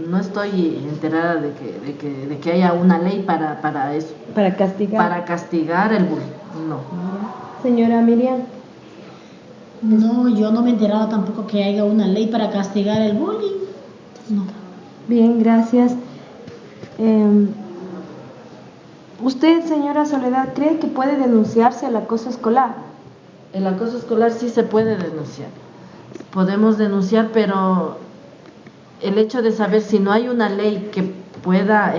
J: No estoy enterada de que haya una ley para eso.
A: Para castigar.
J: Para castigar el bullying, no.
A: Señora Miriam.
K: No, yo no me he enterado tampoco que haya una ley para castigar el bullying. No.
A: Bien, gracias. ¿Usted, señora Soledad, cree que puede denunciarse el acoso escolar?
J: El acoso escolar sí se puede denunciar. Podemos denunciar, pero el hecho de saber si no hay una ley que pueda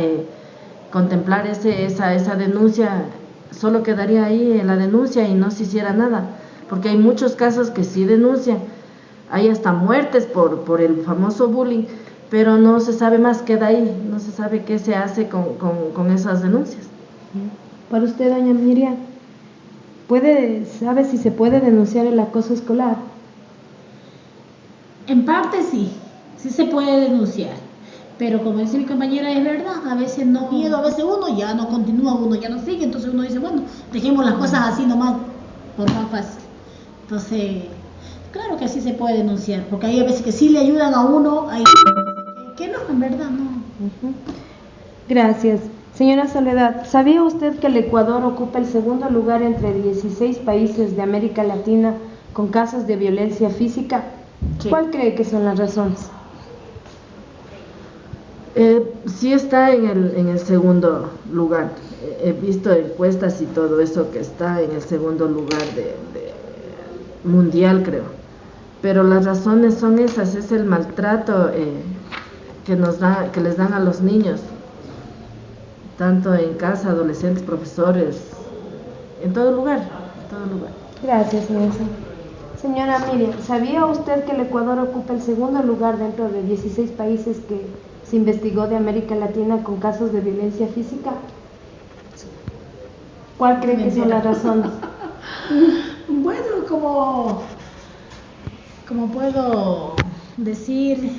J: contemplar esa denuncia, solo quedaría ahí en la denuncia y no se hiciera nada, porque hay muchos casos que sí denuncian, hay hasta muertes por el famoso bullying, pero no se sabe más, queda ahí, no se sabe qué se hace con esas denuncias.
A: Para usted, doña Miriam, ¿sabe si se puede denunciar el acoso escolar?
K: En parte sí se puede denunciar, pero como dice mi compañera, es verdad, a veces no miedo, a veces uno ya no continúa, uno ya no sigue, entonces uno dice, bueno, dejemos las cosas así nomás, por más fácil. Entonces, claro que sí se puede denunciar, porque hay a veces que sí le ayudan a uno, hay que no, en verdad no.
A: Gracias. Señora Soledad, ¿sabía usted que el Ecuador ocupa el segundo lugar entre 16 países de América Latina con casos de violencia física? Sí. ¿Cuál cree que son las razones?
J: Sí está en el segundo lugar. He visto encuestas y todo eso que está en el segundo lugar de mundial, creo. Pero las razones son esas, es el maltrato que les dan a los niños, tanto en casa, adolescentes, profesores, en todo lugar.
A: Gracias, señora. Señora Miriam, ¿sabía usted que el Ecuador ocupa el segundo lugar dentro de 16 países que se investigó de América Latina con casos de violencia física? ¿Cuál cree que son las razones?
K: Bueno, como puedo decir,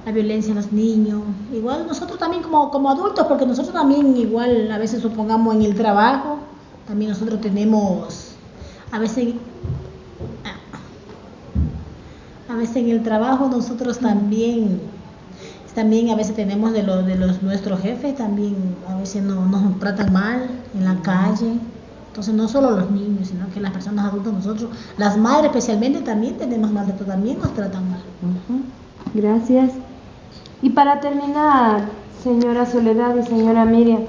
K: la violencia en los niños, igual nosotros también como adultos, porque nosotros también igual a veces supongamos en el trabajo, también nosotros tenemos, a veces en el trabajo nosotros también a veces tenemos de los nuestros jefes, también a veces nos tratan mal en la calle. Entonces no solo los niños, sino que las personas adultas, nosotros, las madres especialmente, también tenemos maltrato, también nos tratan mal.
A: Gracias. Y para terminar, señora Soledad y señora Miriam,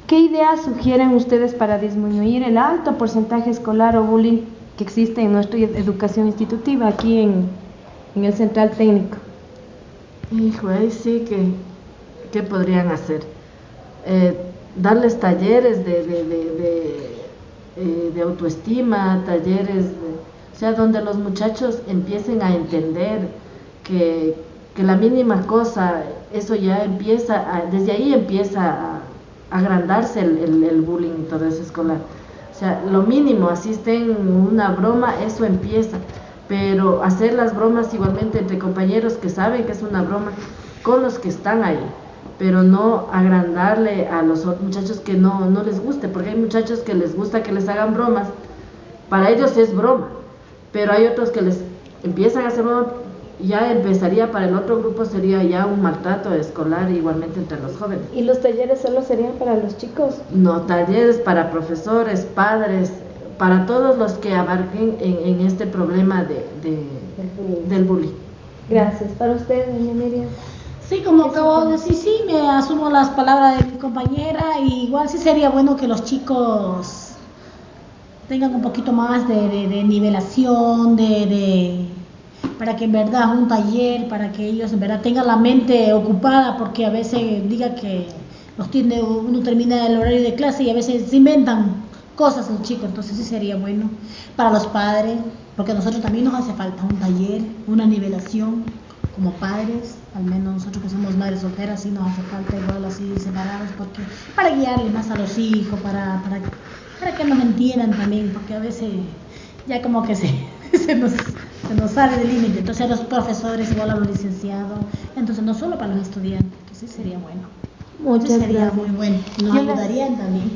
A: ¿qué ideas sugieren ustedes para disminuir el alto porcentaje escolar o bullying que existe en nuestra educación institutiva aquí en el Central Técnico?
J: Hijo, ahí sí que podrían hacer. Darles talleres de autoestima, talleres, o sea, donde los muchachos empiecen a entender que la mínima cosa, eso ya empieza, desde ahí empieza a agrandarse el bullying y todo eso escolar. O sea, lo mínimo, así estén una broma, eso empieza, pero hacer las bromas igualmente entre compañeros que saben que es una broma, con los que están ahí, pero no agrandarle a los muchachos que no les guste, porque hay muchachos que les gusta que les hagan bromas, para ellos es broma, pero hay otros que les empiezan a hacer broma, ya empezaría para el otro grupo, sería ya un maltrato escolar igualmente entre los jóvenes.
A: ¿Y los talleres solo serían para los chicos?
J: No, talleres para profesores, padres, para todos los que abarquen en este problema del bullying.
A: Gracias. ¿Para usted, doña Miriam?
K: Sí, como acabo de decir, sí, me asumo las palabras de mi compañera, y igual sí sería bueno que los chicos tengan un poquito más de nivelación, para que en verdad un taller, para que ellos en verdad tengan la mente ocupada, porque a veces diga que uno termina el horario de clase y a veces se inventan cosas los chicos, entonces sí sería bueno para los padres, porque a nosotros también nos hace falta un taller, una nivelación como padres, al menos nosotros que somos madres solteras sí nos hace falta igual así separados, porque para guiarle más a los hijos, para que nos entiendan también, porque a veces ya como que se nos sale del límite. Entonces los profesores igual a los licenciados, entonces no solo para los estudiantes, entonces sería bueno.
A: Muchas
K: sería
A: gracias.
K: muy bueno, nos ayudarían también.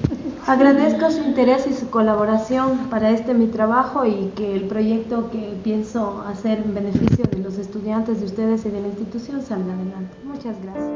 A: Agradezco su interés y su colaboración para mi trabajo, y que el proyecto que pienso hacer en beneficio de los estudiantes, de ustedes y de la institución salga adelante. Muchas gracias.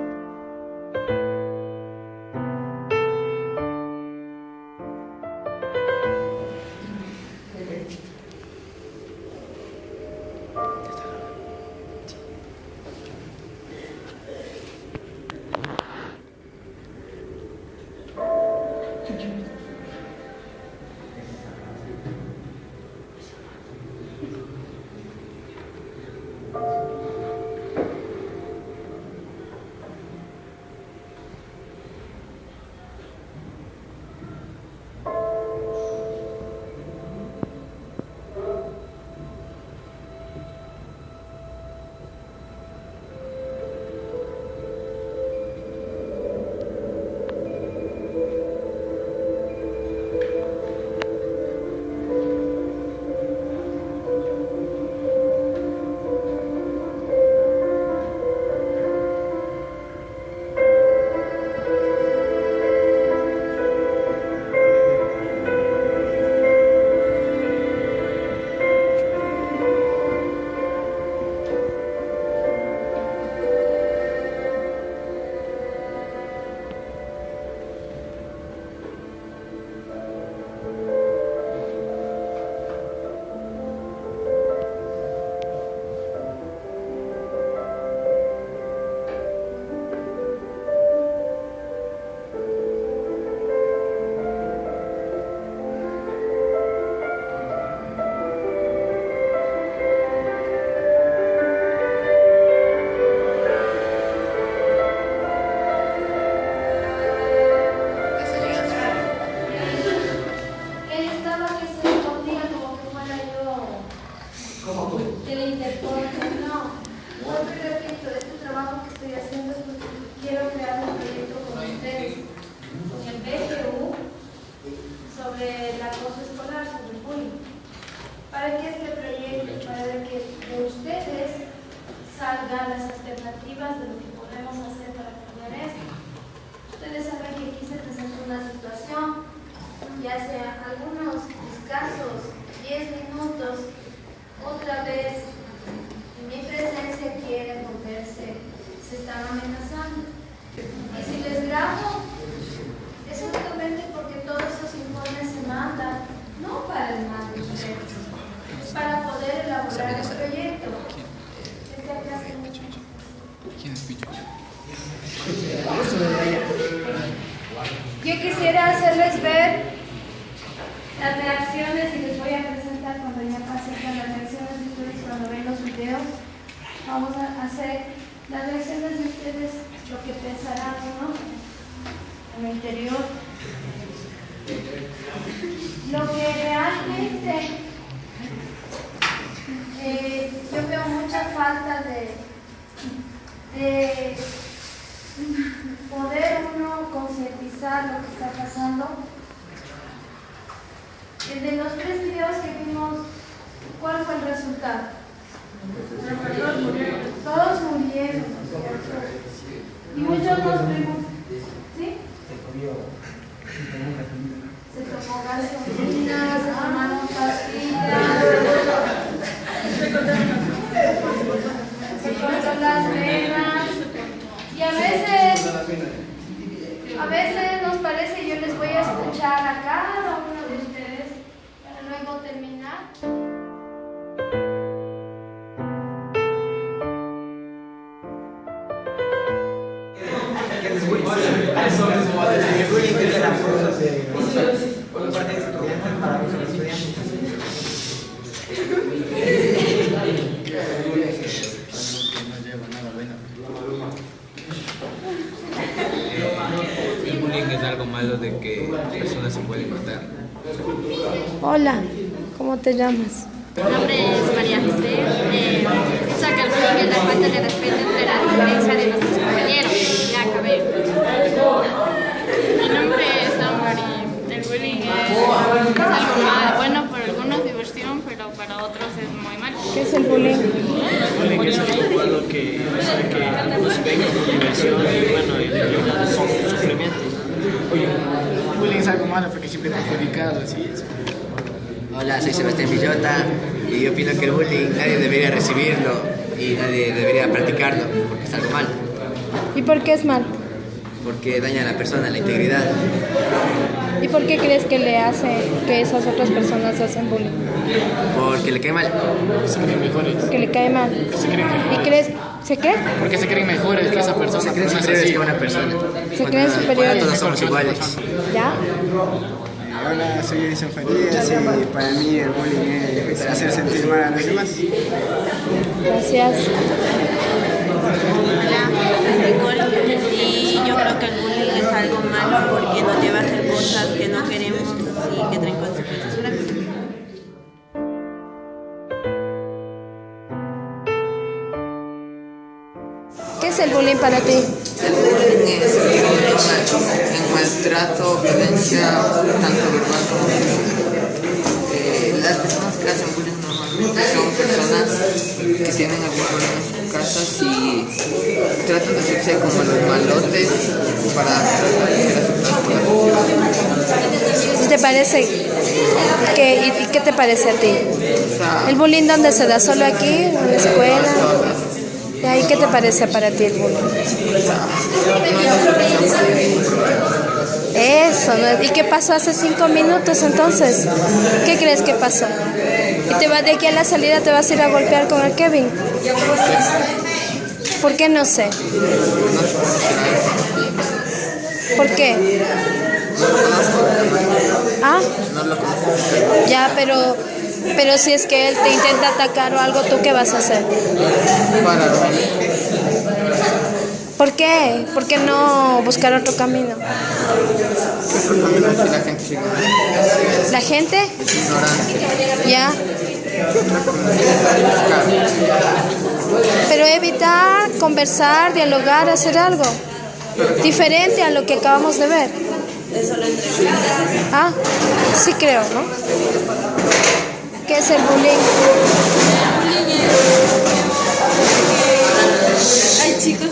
L: Yo quisiera hacerles ver las reacciones, y les voy a presentar cuando ya pase con las reacciones de ustedes cuando ven los videos. Vamos a hacer las reacciones de ustedes, lo que pensarán, ¿no? En el interior. Lo que realmente yo veo mucha falta de poder uno concientizar lo que está pasando. De los 3 videos que vimos, ¿cuál fue el resultado? Todos murieron, ¿cierto? Y muchos nos preguntan, ¿sí? Se tomó gasolina, se tomaron pastillas, se cortó las venas. Y a veces nos parece, yo les voy a escuchar a cada uno de ustedes para luego terminar.
M: El bullying es algo malo de que personas se pueden matar.
A: Hola, ¿cómo te llamas?
N: Mi nombre es María José. Pienso que el bullying es la falta de respeto entre la diferencia de nuestros compañeros. Ya acabé.
O: Mi nombre es Ámbar y el bullying es algo malo. Bueno, para algunos diversión, pero para otros es muy malo.
A: ¿Qué es el bullying?
P: El bullying es algo malo que hace que nos ven como diversión y bueno, y sufrimiento.
Q: El bullying es algo malo porque siempre perjudicado, así es.
R: Hola, soy Sebastián Villota y yo opino que el bullying nadie debería recibirlo y nadie debería practicarlo porque es algo malo.
A: ¿Y por qué es mal?
R: Porque daña a la persona, la integridad.
A: ¿Y por qué crees que le hace que esas otras personas hacen bullying?
R: Porque le cae mal.
Q: Se creen mejores.
A: Que le cae mal.
Q: Se creen mejores.
A: ¿Y crees? ¿Se qué?
Q: Porque se creen mejores que esa persona.
R: Se creen superiores que una persona.
A: Se creen superiores.
R: Todos somos iguales.
A: ¿Ya?
S: Hola, soy Edison Farías y para mí el bullying es hacer sentir mal a los demás.
A: Gracias.
T: Hola, soy Nicole y yo creo que el bullying es algo malo porque nos lleva a hacer cosas que no queremos y que traen consecuencias grandes.
A: ¿Qué es el bullying para ti?
U: El bullying es un maltrato, violencia, tanto verbal como física. Las personas que hacen bullying normalmente son personas que tienen algún problema en sus casas y tratan de hacerse como los malotes para tratar de ser aceptados por la sociedad.
A: ¿Te parece y qué te parece a ti? ¿El bullying dónde se da? ¿Solo aquí? ¿En la escuela? ¿Y qué te parece para ti el bullying? Eso, ¿no? ¿Y qué pasó hace 5 minutos entonces? ¿Qué crees que pasó? ¿Y te vas de aquí a la salida, te vas a ir a golpear con el Kevin? ¿Por qué no sé? ¿Por qué? ¿Ah? Ya, pero si es que él te intenta atacar o algo, ¿tú qué vas a hacer? ¿Por qué? ¿Por qué no buscar otro camino? ¿La gente? ¿Ya? Pero evitar, conversar, dialogar, hacer algo diferente a lo que acabamos de ver. Ah, sí creo, ¿no? ¿Qué es el bullying?
O: Hay chicos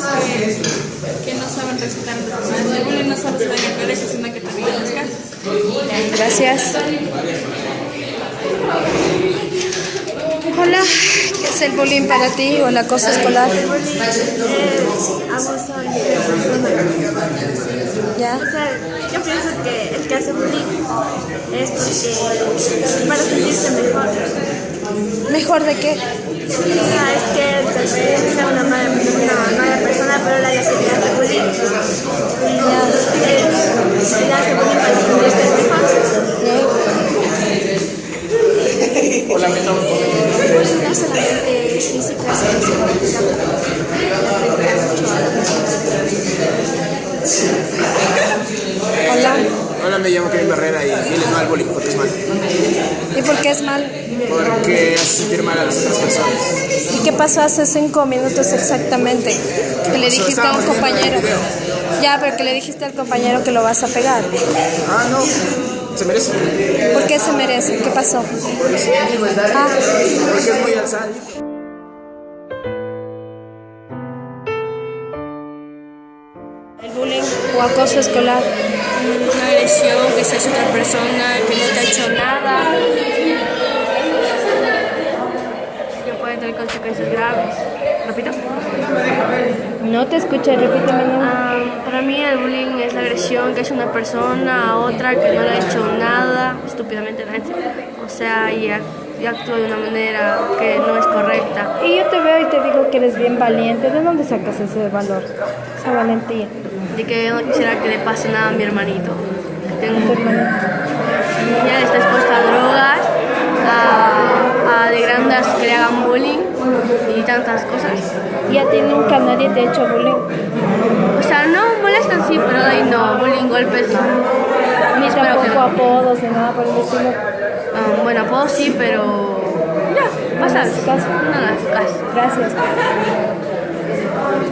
O: que no saben respetar a los demás. El bullying no solo se da en el colegio, sino que también en las casas.
A: Gracias. Hola, ¿qué es el bullying para ti o el acoso escolar?
V: El bullying es abuso de personas.
A: ¿Ya?
V: O sea, yo pienso que el que hace bullying es porque para sentirse mejor.
A: ¿Mejor de qué?
V: Es que tal vez sea una mala persona, pero la que le hace bullying le hace bullying para sentirse mejor.
Q: Hola, mi nombre
V: es no solamente física, sino
A: Hola.
S: Hola, me llamo Kevin Barrera y dile no al bullying porque es malo.
A: ¿Y por qué es mal?
S: Porque hace sentir mal a las otras personas.
A: ¿Y qué pasó hace 5 minutos exactamente? Que le dijiste a un compañero. Ya, pero que le dijiste al compañero que lo vas a pegar.
S: Ah, no. Se merece.
A: ¿Por qué se merece? ¿Qué pasó?
S: Porque es muy alzado.
V: acoso escolar?
N: Una agresión, que seas otra persona, que no te ha hecho nada, que puede tener consecuencias graves. ¿Repito?
A: No te escuché, repíteme.
N: Para mí el bullying es la agresión que es una persona a otra que no le ha hecho nada, estúpidamente daña. O sea, y actúa de una manera que no es correcta.
A: Y yo te veo y te digo que eres bien valiente. ¿De dónde sacas ese valor, esa valentía?
N: De que yo no quisiera que le pase nada a mi hermanito. Tengo
A: ¿Tu hermanito?
N: Ya está expuesta a drogas, a de grandes que le hagan bullying y tantas cosas.
A: ¿Y a ti nunca nadie te ha hecho bullying?
N: O sea, no molestan sí, pero ahí no, bullying, golpes no.
A: Ni tampoco apodos ni nada por el estilo.
N: Bueno, apodos sí, pero ya, pasa caso. No hagas caso.
A: Gracias.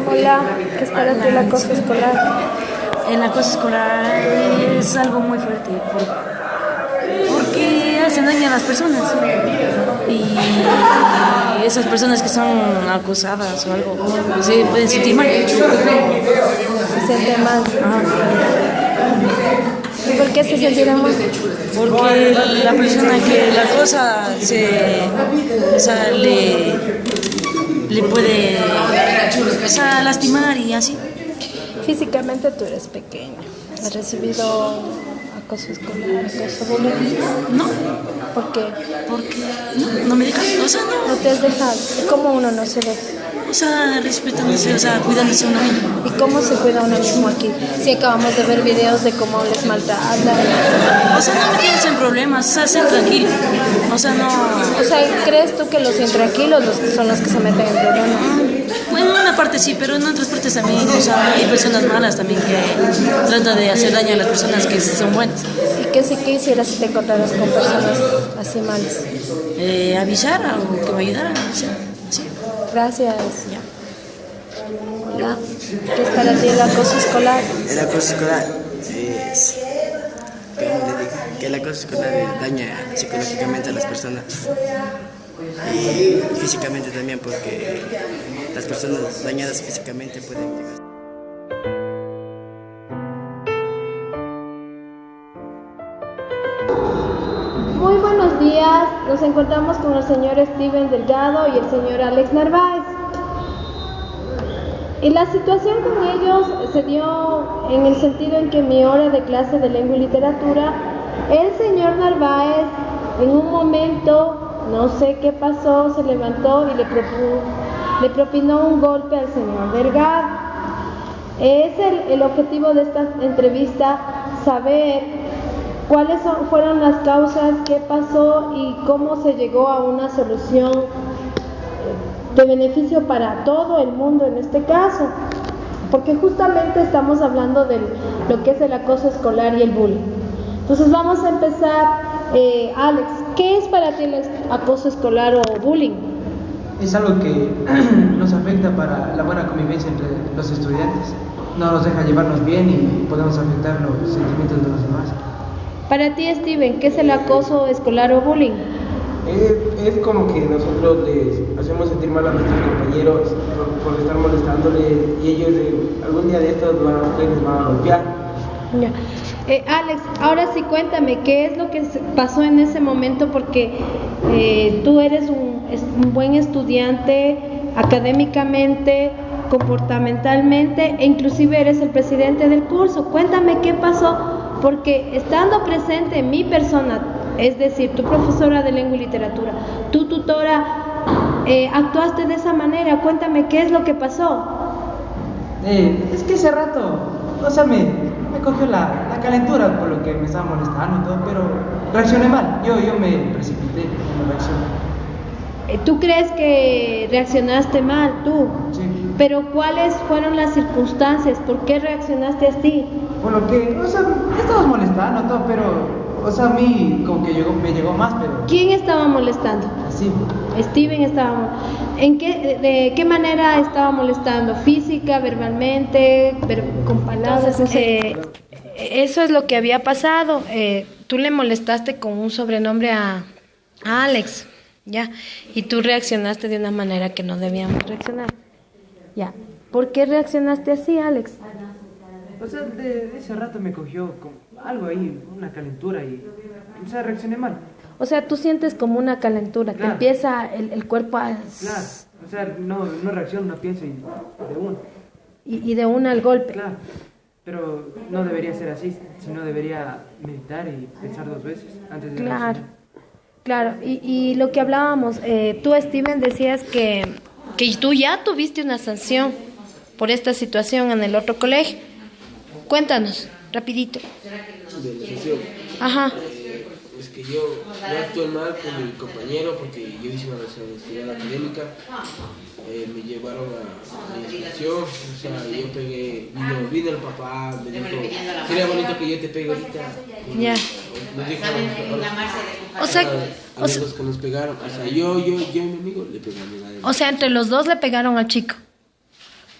A: Hola, ¿qué es para ti el acoso escolar?
B: El acoso escolar es algo muy fuerte porque hacen daño a las personas y esas personas que son acosadas o algo se pueden sentir mal.
A: Se sienten mal. ¿Y por qué se sentirán mal?
B: Porque la persona que la acosa le puede lastimar y así.
A: Físicamente tú eres pequeño. ¿Has recibido acoso escolar, acoso bullying?
B: No.
A: ¿Por qué?
B: Porque no me dejan, o sea, no.
A: ¿No te has dejado? ¿Y cómo uno no se ve?
B: O sea, respetándose, o sea, cuidándose uno mismo.
A: ¿Y cómo se cuida uno mismo aquí? Si acabamos de ver videos de cómo les maltratan.
B: O sea, no meterse en problemas, o sea, ser tranquilo. O sea, no...
A: O sea, ¿crees tú que los intranquilos son los que se meten en problemas?
B: Bueno, en una parte sí, pero en otras partes también, o sea, hay personas malas también que tratan de hacer daño a las personas que son buenas.
A: ¿Y qué hicieras si te encontraras con personas así malas?
B: Avisar o que me ayudaran, o sea, sí.
A: Gracias. Hola, ¿qué es para ti el acoso escolar?
C: El acoso escolar es... que el acoso escolar daña psicológicamente a las personas y físicamente también, porque las personas dañadas físicamente pueden llegar.
A: Muy buenos días, nos encontramos con el señor Steven Delgado y el señor Alex Narváez. Y la situación con ellos se dio en el sentido en que en mi hora de clase de lengua y literatura, el señor Narváez en un momento, no sé qué pasó, se levantó y le propinó un golpe al señor Delgado. Es el objetivo de esta entrevista saber cuáles fueron las causas, qué pasó y cómo se llegó a una solución de beneficio para todo el mundo en este caso, porque justamente estamos hablando de lo que es el acoso escolar y el bullying. Entonces vamos a empezar, Alex, ¿qué es para ti el acoso escolar o bullying?
W: Es algo que nos afecta para la buena convivencia entre los estudiantes, no nos deja llevarnos bien y podemos afectar los sentimientos de los demás.
A: Para ti, Steven, ¿qué es el acoso escolar o bullying?
X: Es como que nosotros les hacemos sentir mal a nuestros compañeros por estar molestándoles y ellos algún día de estos les van a golpear.
A: Ya. Alex, ahora sí cuéntame, ¿qué es lo que pasó en ese momento? Porque tú eres un buen estudiante académicamente, comportamentalmente e inclusive eres el presidente del curso. Cuéntame qué pasó, porque estando presente mi persona, es decir, tu profesora de lengua y literatura, tu tutora, actuaste de esa manera. Cuéntame qué es lo que pasó.
W: Es que ese rato, o sea, me cogió la calentura por lo que me estaba molestando y todo, pero reaccioné mal. Yo me precipité en la reacción.
A: ¿Tú crees que reaccionaste mal tú?
W: Sí.
A: Pero ¿cuáles fueron las circunstancias? ¿Por qué reaccionaste así?
W: Por lo que, o sea, estabas molestando todo, pero, o sea, a mí como que me llegó más, pero...
A: ¿Quién estaba molestando?
W: Sí.
A: Steven estaba. ¿De qué manera estaba molestando? ¿Física, verbalmente, con palabras?
Y: Entonces, eso es lo que había pasado. Tú le molestaste con un sobrenombre a Alex, ¿ya? Y tú reaccionaste de una manera que no debíamos reaccionar. Ya. ¿Por qué reaccionaste así, Alex?
W: O sea, de ese rato me cogió como algo ahí, una calentura y, o sea, reaccioné mal.
A: O sea, tú sientes como una calentura,
W: Claro.
A: te empieza el cuerpo a...
W: Claro, o sea, no reacciono, no pienso y de una.
A: Y de una al golpe.
W: Claro, pero no debería ser así, sino debería meditar y pensar 2 veces antes de
A: Claro,
W: reaccionar.
A: claro. Y lo que hablábamos, tú, Steven, decías que tú ya tuviste una sanción por esta situación en el otro colegio. Cuéntanos, rapidito.
X: De la sesión.
A: Ajá.
X: Es que yo actué mal con mi compañero porque yo hice una responsabilidad académica. Me llevaron a la inspección, o sea, yo pegué, vino el papá, me dijo, sería bonito que yo te pegue ahorita.
A: Ya.
X: Nos dijo
A: O sea,
X: amigos que nos pegaron, o sea, yo y mi amigo le pegamos a él.
A: O sea, entre los dos le pegaron al chico.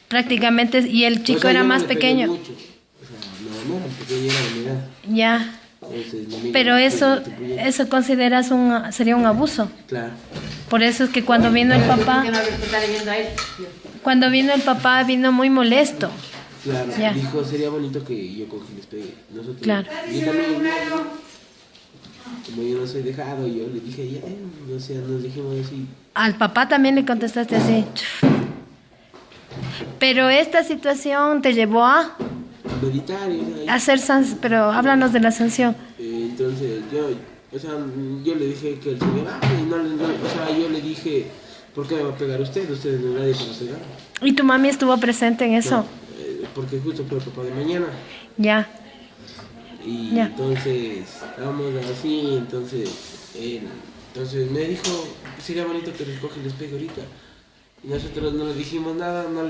A: Prácticamente, y el chico
X: O sea,
A: era
X: yo no
A: más
X: le pegué
A: pequeño.
X: mucho. O sea, no, porque ella era de mi edad.
A: Ya.
X: Entonces, mi amigo
A: Pero
X: me
A: eso
X: pegó.
A: eso consideras sería un abuso.
X: Claro.
A: Por eso es que cuando vino el papá, vino muy molesto.
X: Claro,
A: Ya.
X: dijo, sería bonito que yo con quien les pegue. Nosotros,
A: Claro.
X: Yo también, como yo no soy dejado, yo le dije, ya, o sea, nos dijimos así.
A: Al papá también le contestaste así. Pero esta situación te llevó a
X: Meditar, o sea,
A: hacer pero háblanos de la sanción.
X: entonces yo le dije que el señor, o sea, yo le dije, ¿por qué me va a pegar usted? Usted no es nadie para pegar.
A: ¿Y tu mami estuvo presente en eso?
X: No, porque justo fue el papá de mañana.
A: Ya.
X: Y
A: Ya.
X: entonces, estábamos así, entonces me dijo, sería bonito que les coge y les pegue ahorita. Y nosotros no le dijimos nada, no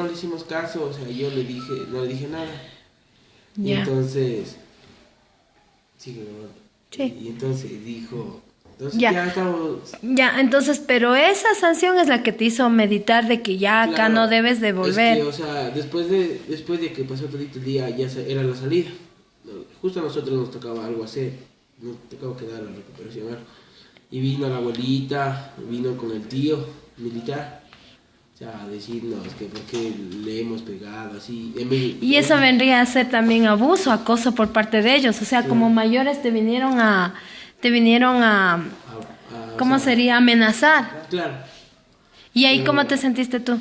X: le hicimos caso, o sea, yo le dije, no le dije nada. Y
A: Ya.
X: entonces, sigue grabando.
A: Sí.
X: Y entonces dijo, entonces
A: Ya.
X: ya estamos.
A: Ya, entonces, pero esa sanción es la que te hizo meditar de que ya acá
X: Claro,
A: no debes de volver.
X: Es que, o sea, después de que pasó todo el día, ya era la salida. Justo a nosotros nos tocaba algo hacer, nos tocaba quedar la recuperación. Algo. Y vino la abuelita, vino con el tío militar, o sea, a decirnos que por qué le hemos pegado así.
A: Y eso vendría a ser también abuso, acoso por parte de ellos. O sea,
X: Sí.
A: como mayores te vinieron a ¿cómo sería? Amenazar.
X: Claro.
A: ¿Y ahí cómo te sentiste tú?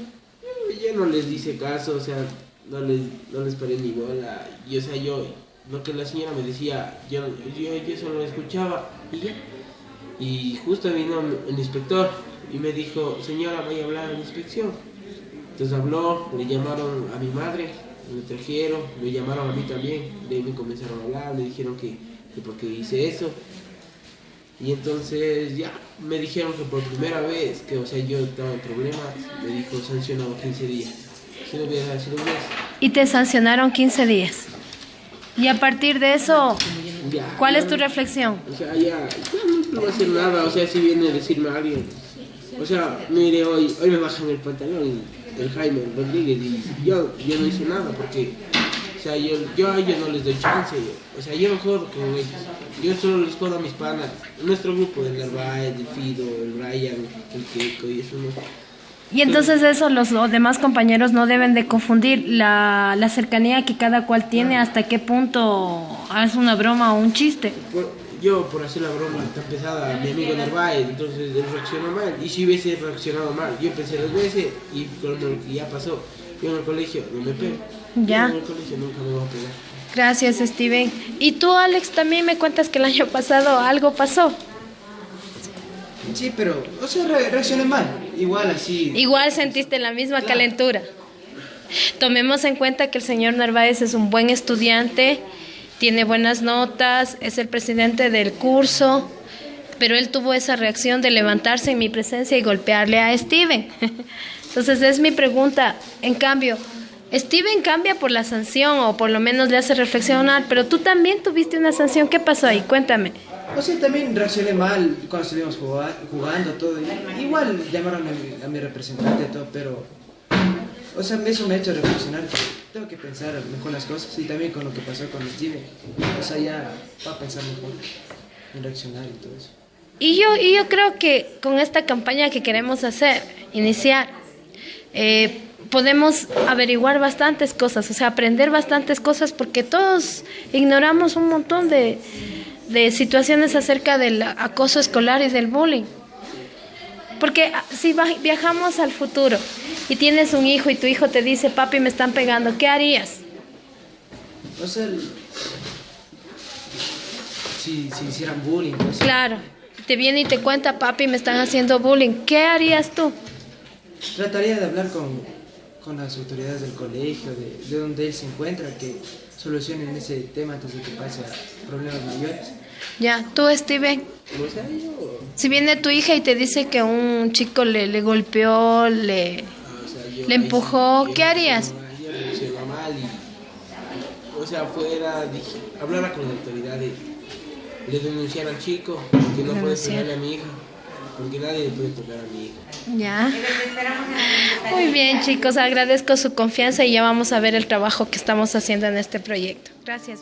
X: Yo no les hice caso, o sea, no les paré ni bola. Y, o sea, lo que la señora me decía, yo solo escuchaba y ya. Y justo vino el inspector y me dijo, señora, voy a hablar a la inspección. Entonces habló, le llamaron a mi madre, me trajeron, me llamaron a mí también. De ahí me comenzaron a hablar, me dijeron que por qué hice eso. Y entonces ya me dijeron que por primera vez, que o sea yo estaba en problemas, me dijo sancionado 15 días. Si no hubiera sido un mes.
A: Y te sancionaron 15 días. Y a partir de eso,
X: Ya,
A: ¿cuál
X: ya
A: es tu reflexión?
X: O sea, ya no va a hacer nada, o sea, si viene a decirme a alguien. O sea, mire, hoy me bajan el pantalón el Jaime Rodríguez y yo no hice nada porque, o sea, yo a ellos no les doy chance, o sea, yo no jodo con ellos. Yo solo les jodo a mis panas, nuestro grupo, del Narváez, del Fido, el Brian, el Keiko y eso no.
A: Y entonces eso los demás compañeros no deben de confundir la cercanía que cada cual tiene, hasta qué punto es una broma o un chiste.
X: Yo por hacer la broma tan pesada a mi amigo Narváez, entonces él reaccionó mal. Y si hubiese reaccionado mal, yo pensé 2 veces y con lo que ya pasó, yo en el colegio no me pego.
A: Ya.
X: Yo en el colegio nunca me voy a pegar.
A: Gracias, Steven. Y tú, Alex, también me cuentas que el año pasado algo pasó.
W: Sí, pero, o sea, reaccioné mal, igual así.
A: Igual sentiste la misma calentura. Tomemos en cuenta que el señor Narváez es un buen estudiante, tiene buenas notas, es el presidente del curso, pero él tuvo esa reacción de levantarse en mi presencia y golpearle a Steven. Entonces es mi pregunta. En cambio, Steven cambia por la sanción o por lo menos le hace reflexionar, pero tú también tuviste una sanción. ¿Qué pasó ahí? Cuéntame.
W: O sea, también reaccioné mal cuando estuvimos jugando, todo. Igual llamaron a mi representante y todo, pero... O sea, eso me ha hecho reflexionar que tengo que pensar mejor las cosas y también con lo que pasó con Steven. O sea, ya va a pensar mejor en reaccionar y todo eso.
A: Y yo creo que con esta campaña que queremos iniciar,
Y: podemos averiguar bastantes cosas, o sea, aprender bastantes cosas, porque todos ignoramos un montón de situaciones acerca del acoso escolar y del bullying. Porque si viajamos al futuro y tienes un hijo y tu hijo te dice, papi, me están pegando, ¿qué harías?
W: O sea, si hicieran bullying. No sé.
Y: Claro, te viene y te cuenta, papi, me están haciendo bullying, ¿qué harías tú?
W: Trataría de hablar con las autoridades del colegio, de donde él se encuentra, que solucionen ese tema antes de que pase a problemas mayores.
Y: Ya, tú, Steven, si viene tu hija y te dice que un chico le golpeó, le empujó, ¿qué harías?
X: Yo le decía mal y, o sea, hablara con la autoridad le denunciar al chico, que no puede pegarle a mi hija, porque nadie le puede tocar a mi hija.
Y: Ya. Muy bien, chicos, agradezco su confianza y ya vamos a ver el trabajo que estamos haciendo en este proyecto. Gracias.